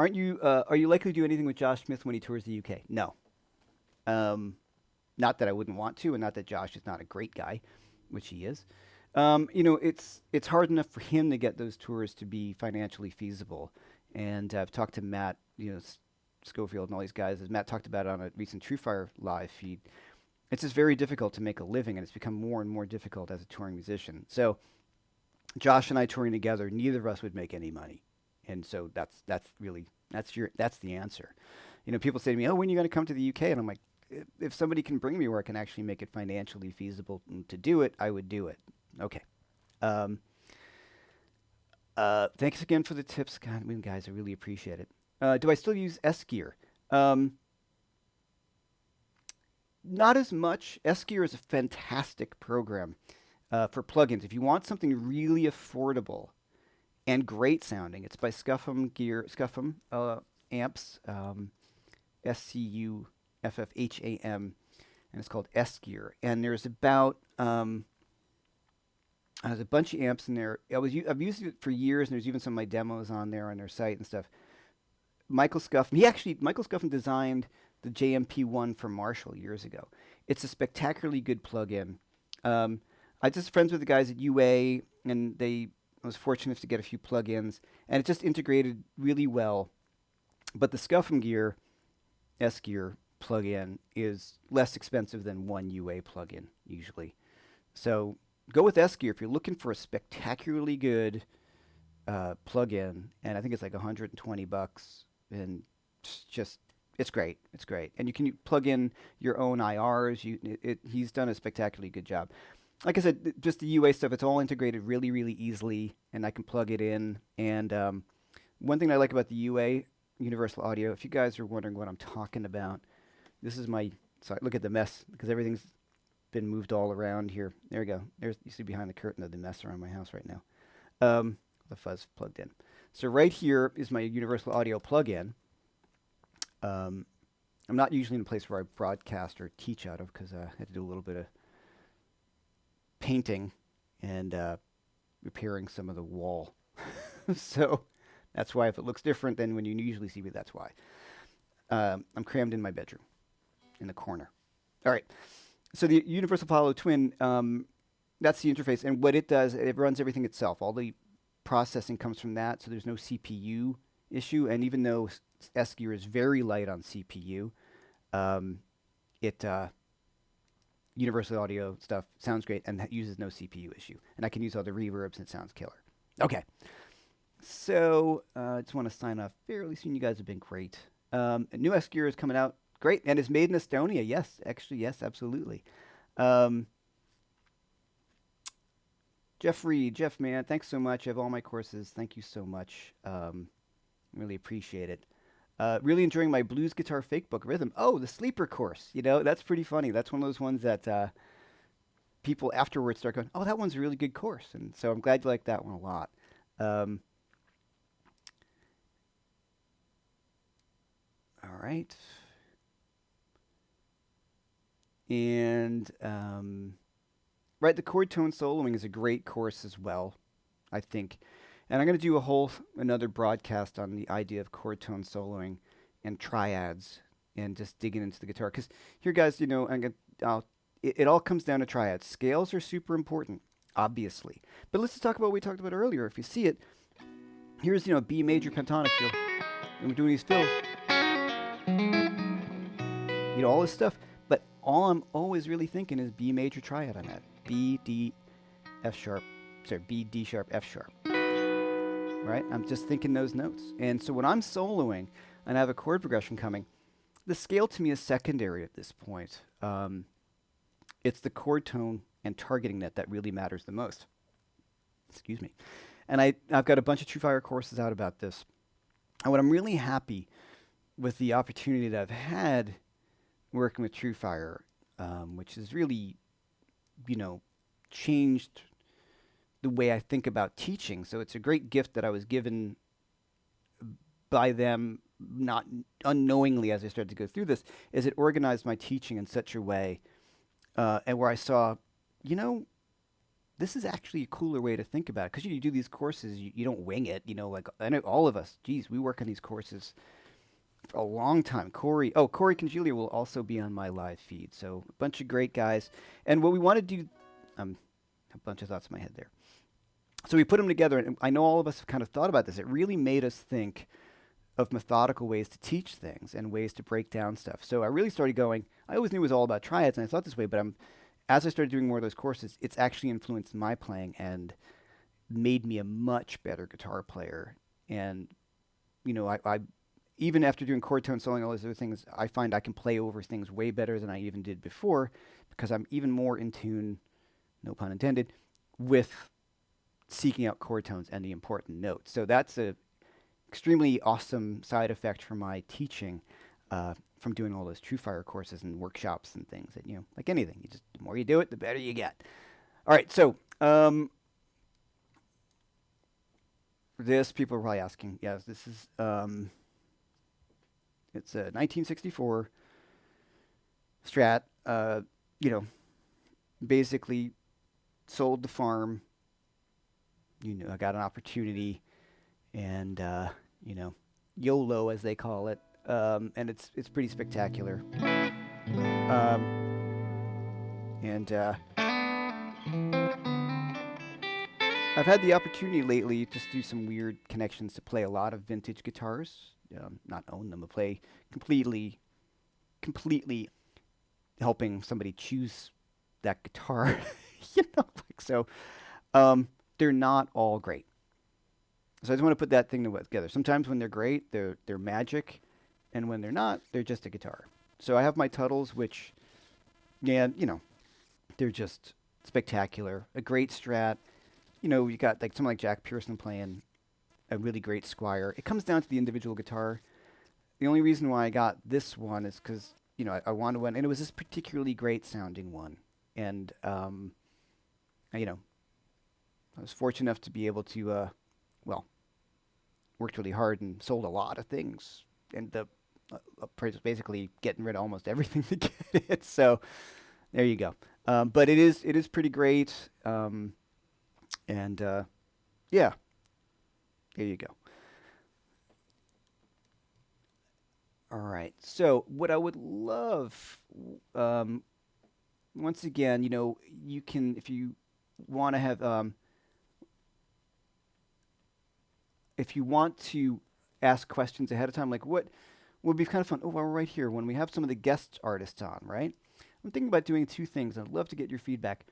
you likely to do anything with Josh Smith when he tours the UK? No. Not that I wouldn't want to, and not that Josh is not a great guy, which he is. It's hard enough for him to get those tours to be financially feasible. And I've talked to Matt, Schofield and all these guys, as Matt talked about on a recent TrueFire live feed. It's just very difficult to make a living, and it's become more and more difficult as a touring musician. So Josh and I touring together, neither of us would make any money. And so that's the answer. People say to me, "Oh, when are you going to come to the UK?" And I'm like, if somebody can bring me where I can actually make it financially feasible to do it, I would do it. Okay. Thanks again for the tips, God, guys. I really appreciate it. Do I still use S Gear? Not as much. S Gear is a fantastic program for plugins. If you want something really affordable and great sounding, it's by Scuffham amps, SCUFFHAM, and it's called S Gear. And there's about there's a bunch of amps in there. I've used it for years, and there's even some of my demos on there on their site and stuff. Michael Scuffham designed the JMP1 for Marshall years ago. It's a spectacularly good plugin. I just friends with the guys at UA, and I was fortunate to get a few plugins, and it just integrated really well. But the Scuffham Gear, S Gear plugin is less expensive than one UA plugin usually. So go with S Gear if you're looking for a spectacularly good plugin, and I think it's like $120, and it's great. It's great, and you can plug in your own IRs. He's done a spectacularly good job. Like I said, just the UA stuff, it's all integrated really, really easily, and I can plug it in. And one thing I like about the UA, Universal Audio, if you guys are wondering what I'm talking about, this is sorry, look at the mess, because everything's been moved all around here. There we go. You see behind the curtain of the mess around my house right now. The fuzz plugged in. So right here is my Universal Audio plugin. Um, I'm not usually in a place where I broadcast or teach out of because I had to do a little bit of painting and repairing some of the wall. So that's why if it looks different than when you usually see me, that's why. I'm crammed in my bedroom in the corner. All right. So the Universal Follow Twin, that's the interface, and what it does, it runs everything itself. All the processing comes from that, so there's no CPU issue. And even though S-Gear is very light on CPU, um, it Universal Audio stuff sounds great and uses no CPU issue. And I can use all the reverbs and it sounds killer. Okay, so I just want to sign off fairly soon. You guys have been great. A new S-Gear is coming out. Great, and it's made in Estonia. Yes, actually, yes, absolutely. Um, Jeff, man, thanks so much. I have all my courses. Thank you so much. Really appreciate it. Really enjoying my blues guitar fake book rhythm. Oh, the sleeper course. You know, that's pretty funny. That's one of those ones that people afterwards start going, "Oh, that one's a really good course," and so I'm glad you like that one a lot. Um, all right, and right, the chord tone soloing is a great course as well, I think. And I'm going to do a whole another broadcast on the idea of chord tone soloing and triads and just digging into the guitar. Because here, guys, you know, it all comes down to triads. Scales are super important, obviously. But let's just talk about what we talked about earlier. If you see it, here's, you know, B major pentatonic scale. And we're doing these fills. You know, all this stuff. But all I'm always really thinking is B major triad on that. B, D, F sharp. Sorry, B, D sharp, F sharp. Right? I'm just thinking those notes. And so when I'm soloing and I have a chord progression coming, the scale to me is secondary at this point. It's the chord tone and targeting that really matters the most. Excuse me. And I've got a bunch of TrueFire courses out about this. And what I'm really happy with the opportunity that I've had working with TrueFire, which has really, you know, changed the way I think about teaching. So it's a great gift that I was given by them, not unknowingly as I started to go through this, is it organized my teaching in such a way and where I saw, you know, this is actually a cooler way to think about it. Because you do these courses, you don't wing it. You know, like I know all of us, geez, we work on these courses for a long time. Corey Congelia will also be on my live feed. So a bunch of great guys. And what we want to do, a bunch of thoughts in my head there. So we put them together, and I know all of us have kind of thought about this. It really made us think of methodical ways to teach things and ways to break down stuff. So I really started going, I always knew it was all about triads, and I thought this way, but as I started doing more of those courses, it's actually influenced my playing and made me a much better guitar player. And, you know, I even after doing chord tone soloing, all those other things, I find I can play over things way better than I even did before because I'm even more in tune, no pun intended, with seeking out chord tones and the important notes. So that's a extremely awesome side effect for my teaching from doing all those TrueFire courses and workshops and things. That, you know, like anything, you just the more you do it, the better you get. All right, so this people are probably asking. Yes, this is it's a 1964 Strat. You know, basically sold the farm. You know, I got an opportunity, and you know, YOLO as they call it, and it's pretty spectacular. And I've had the opportunity lately to do some weird connections to play a lot of vintage guitars, not own them, but play completely helping somebody choose that guitar. You know, like so. They're not all great. So I just want to put that thing together. Sometimes when they're great, they're magic, and when they're not, they're just a guitar. So I have my Tuttles, which, yeah, you know, they're just spectacular. A great Strat. You know, you got like someone like Jack Pearson playing a really great Squire. It comes down to the individual guitar. The only reason why I got this one is because, you know, I wanted one, and it was this particularly great sounding one. And, you know, I was fortunate enough to be able to, well, worked really hard and sold a lot of things. And the basically getting rid of almost everything to get it. So there you go. But it is pretty great. And yeah, there you go. All right. So what I would love, um, once again, you can if you want to have if you want to ask questions ahead of time, like what would be kind of fun. Oh, well, right here when we have some of the guest artists on, right? I'm thinking about doing two things. I'd love to get your feedback.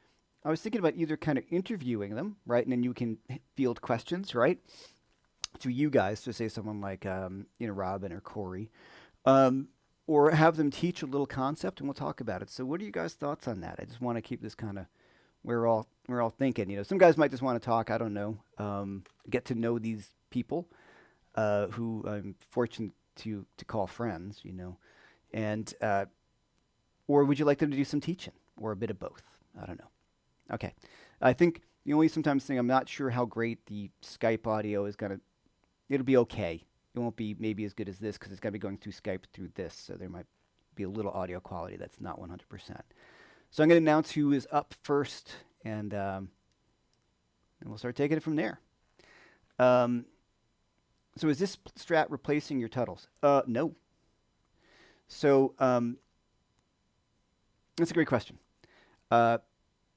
I was thinking about either kind of interviewing them, right, and then you can field questions, right, to you guys, to say someone like Robin or Corey, um, or have them teach a little concept, and we'll talk about it. So, what are you guys' thoughts on that? I just want to keep this kind of we're all thinking. Some guys might just want to talk. I don't know. Get to know these people who I'm fortunate to call friends. And or would you like them to do some teaching or a bit of both? I don't know. Okay. I think the only sometimes thing I'm not sure how great the Skype audio is gonna. It'll be okay. It won't be maybe as good as this because it's gonna be going through Skype through this, so there might be a little audio quality that's not 100%. So I'm gonna announce who is up first, and we'll start taking it from there. Um, so is this strat replacing your tuttles? No. So that's a great question. Uh,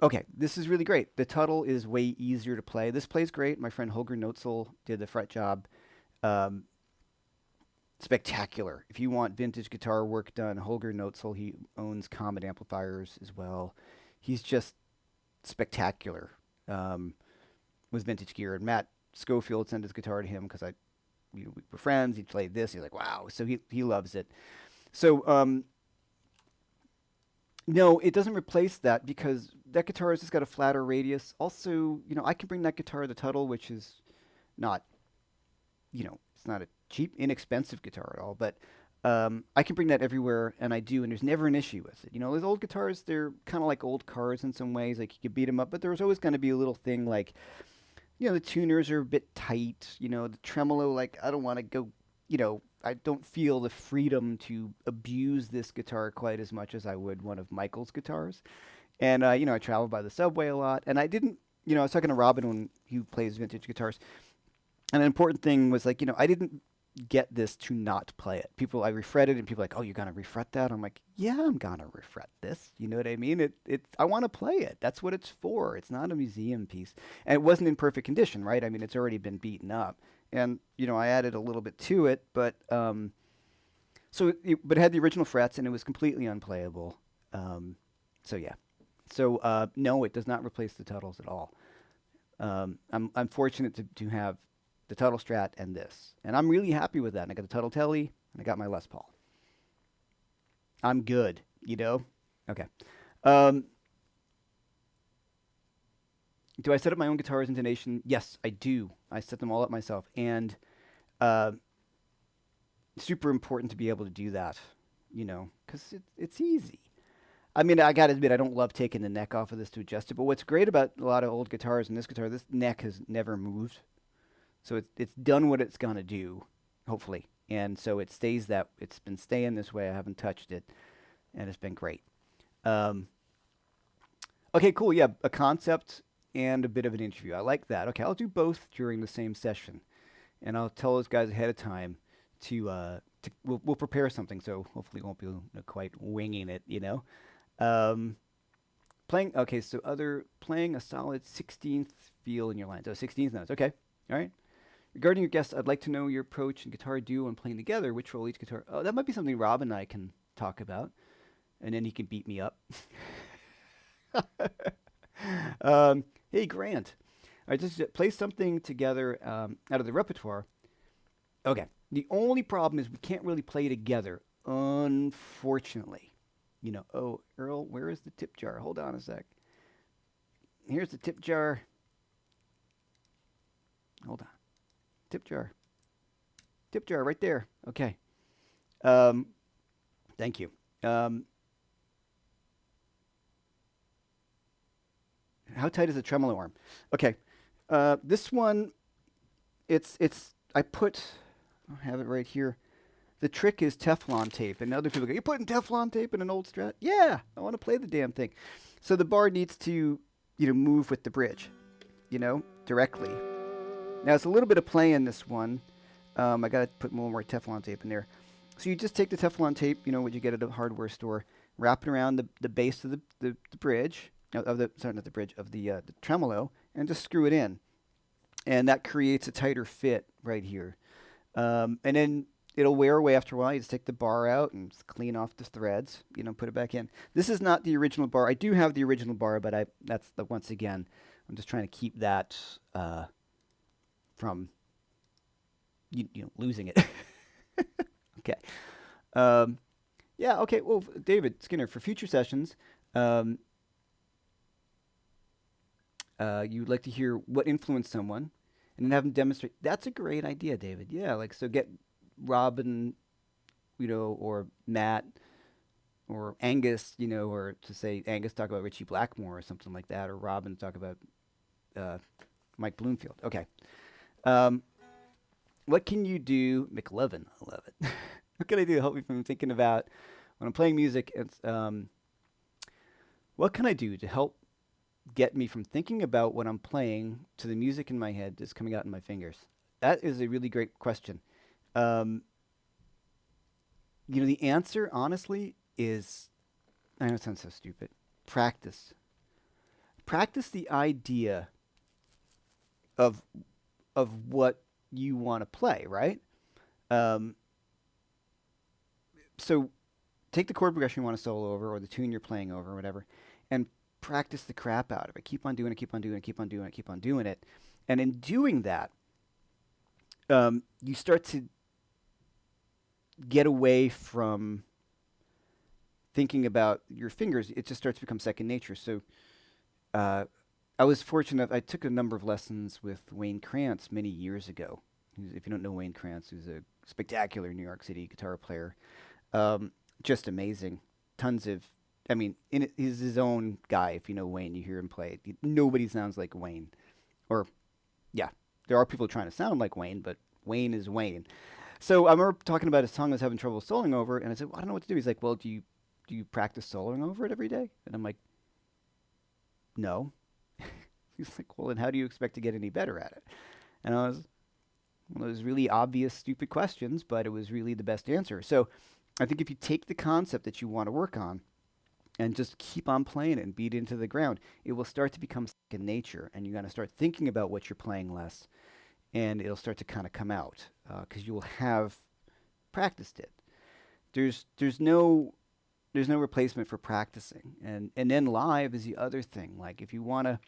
okay, this is really great. The tuttle is way easier to play. This plays great. My friend Holger Notzel did the fret job. Um, Spectacular. If you want vintage guitar work done, Holger Notzel, he owns Comet amplifiers as well. He's just spectacular with vintage gear. And Matt Schofield sent his guitar to him because we were friends. He played this. He's like, wow. So he loves it. So no, it doesn't replace that because that guitar has just got a flatter radius. Also, I can bring that guitar the Tuttle, which is not, it's not a cheap, inexpensive guitar at all, but I can bring that everywhere, and I do, and there's never an issue with it. Those old guitars, they're kind of like old cars in some ways. Like you could beat them up, but there's always going to be a little thing like, the tuners are a bit tight. The tremolo, like I don't want to go, I don't feel the freedom to abuse this guitar quite as much as I would one of Michael's guitars. And, I travel by the subway a lot. And I didn't, I was talking to Robin when he plays vintage guitars. And an important thing was like, I didn't get this to not play it. I refret it and people are like, oh, you're going to refret that? I'm like, yeah, I'm going to refret this. You know what I mean? I want to play it. That's what it's for. It's not a museum piece. And it wasn't in perfect condition, right? I mean, it's already been beaten up. And I added a little bit to it, but but it had the original frets and it was completely unplayable. So yeah, so no, it does not replace the Tuttles at all. I'm fortunate to have the Tuttle Strat and this, and I'm really happy with that. And I got the Tuttle Telly and I got my Les Paul. I'm good, Okay. Um, Do I set up my own guitar's intonation? Yes, I do. I set them all up myself. And super important to be able to do that, because it's easy. I mean, I got to admit, I don't love taking the neck off of this to adjust it. But what's great about a lot of old guitars and this guitar, this neck has never moved. So it's done what it's going to do, hopefully. And so it stays it's been staying this way. I haven't touched it. And it's been great. Okay, cool. Yeah, a concept and a bit of an interview. I like that. Okay, I'll do both during the same session, and I'll tell those guys ahead of time we'll prepare something. So hopefully, it won't be quite winging it. Playing a solid 16th feel in your lines. Oh, 16th notes. Okay, all right. Regarding your guests, I'd like to know your approach in guitar duo and playing together. Which role each guitar? Oh, that might be something Rob and I can talk about, and then he can beat me up. Hey, Grant. All right, just play something together out of the repertoire. Okay. The only problem is we can't really play together, unfortunately. Oh, Earl, where is the tip jar? Hold on a sec. Here's the tip jar. Hold on. Tip jar. Tip jar right there. Okay. Thank you. How tight is the tremolo arm? Okay. This one, I have it right here. the trick is Teflon tape. And other people go, "You're putting Teflon tape in an old Strat?" Yeah, I want to play the damn thing. So the bar needs to, move with the bridge, directly. Now it's a little bit of play in this one. I got to put more Teflon tape in there. So you just take the Teflon tape, what you get at a hardware store, wrap it around the base of the bridge, sorry, not the bridge, of the tremolo, and just screw it in. And that creates a tighter fit right here. And then it'll wear away after a while. You just take the bar out and clean off the threads, put it back in. This is not the original bar. I do have the original bar, but once again, I'm just trying to keep that from losing it. Okay. Yeah, okay. Well, David Skinner, for future sessions, you'd like to hear what influenced someone and then have them demonstrate. That's a great idea, David. Yeah, so get Robin, or Matt or Angus, or to say Angus talk about Richie Blackmore or something like that, or Robin talk about Mike Bloomfield. Okay. What can you do, McLovin? I love it. What can I do to help me from thinking about when I'm playing music? It's, what can I do to help get me from thinking about what I'm playing to the music in my head that's coming out in my fingers? That is a really great question. The answer, honestly, is, I know it sounds so stupid, practice. Practice the idea of what you want to play, right? So take the chord progression you want to solo over, or the tune you're playing over, or whatever, and practice the crap out of it. Keep on doing it, keep on doing it, keep on doing it, keep on doing it. And in doing that, you start to get away from thinking about your fingers. It just starts to become second nature. So I was fortunate. I took a number of lessons with Wayne Krantz many years ago. If you don't know Wayne Krantz, who's a spectacular New York City guitar player. Just amazing. Tons of, he's his own guy. If you know Wayne, you hear him play. Nobody sounds like Wayne. Or, yeah, there are people trying to sound like Wayne, but Wayne is Wayne. So I remember talking about a song I was having trouble soloing over, and I said, well, I don't know what to do. He's like, well, do you practice soloing over it every day? And I'm like, no. He's like, well, then how do you expect to get any better at it? And I was, one of those really obvious, stupid questions, but it was really the best answer. So I think if you take the concept that you want to work on and just keep on playing it and beat it into the ground, it will start to become second nature, and you're going to start thinking about what you're playing less, and it'll start to kind of come out because you will have practiced it. There's no replacement for practicing, and then live is the other thing. Like if you want to,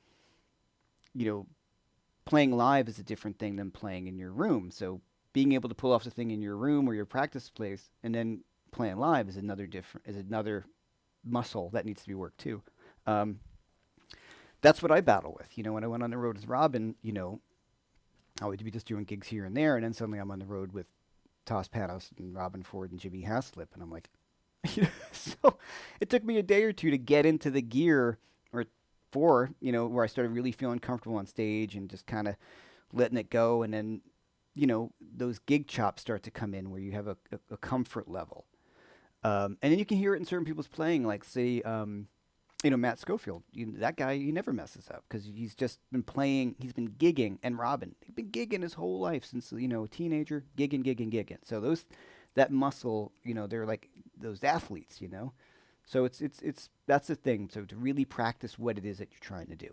playing live is a different thing than playing in your room. So being able to pull off the thing in your room or your practice place and then playing live is another muscle that needs to be worked too. That's what I battle with. When I went on the road with Robin, I would be just doing gigs here and there, and then suddenly I'm on the road with Toss Panos and Robin Ford and Jimmy Haslip, and I'm like, so it took me a day or two to get into the gear, or 4, where I started really feeling comfortable on stage and just kind of letting it go. And then, those gig chops start to come in where you have a comfort level. And then you can hear it in certain people's playing, like say, Matt Schofield. That guy, he never messes up because he's just been playing, he's been gigging. And Robin, he's been gigging his whole life since, a teenager, gigging. So that muscle, they're like those athletes, So it's that's the thing. So to really practice what it is that you're trying to do.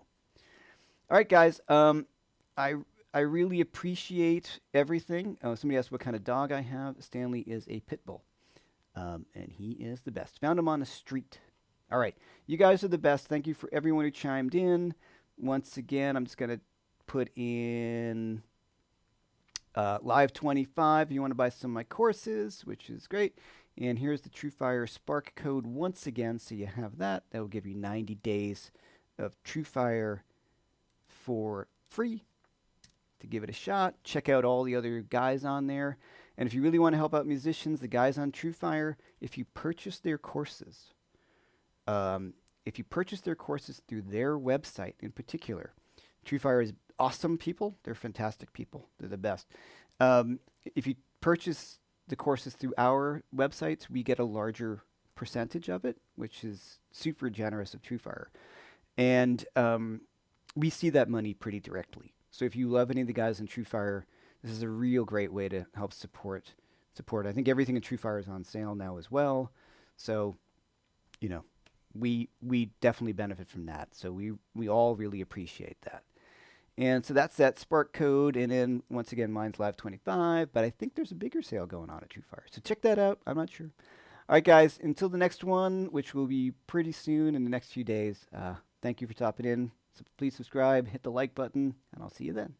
All right, guys. I really appreciate everything. Somebody asked what kind of dog I have. Stanley is a pit bull, and he is the best. Found him on the street. All right, you guys are the best. Thank you for everyone who chimed in. Once again, I'm just gonna put in Live 25 if you want to buy some of my courses, which is great. And here's the TrueFire Spark code once again, so you have that. That will give you 90 days of TrueFire for free to give it a shot. Check out all the other guys on there. And if you really want to help out musicians, the guys on TrueFire, if you purchase their courses, through their website in particular, TrueFire is awesome people. They're fantastic people. They're the best. If you purchase the courses through our websites, we get a larger percentage of it, which is super generous of TrueFire. And we see that money pretty directly. So if you love any of the guys in TrueFire, this is a real great way to help support. I think everything in TrueFire is on sale now as well. So, you know, we definitely benefit from that. So we all really appreciate that. And so that's that Spark code. And then once again, mine's live 25, but I think there's a bigger sale going on at TrueFire. So check that out. I'm not sure. All right, guys, until the next one, which will be pretty soon in the next few days, thank you for stopping in. So please subscribe, hit the like button, and I'll see you then.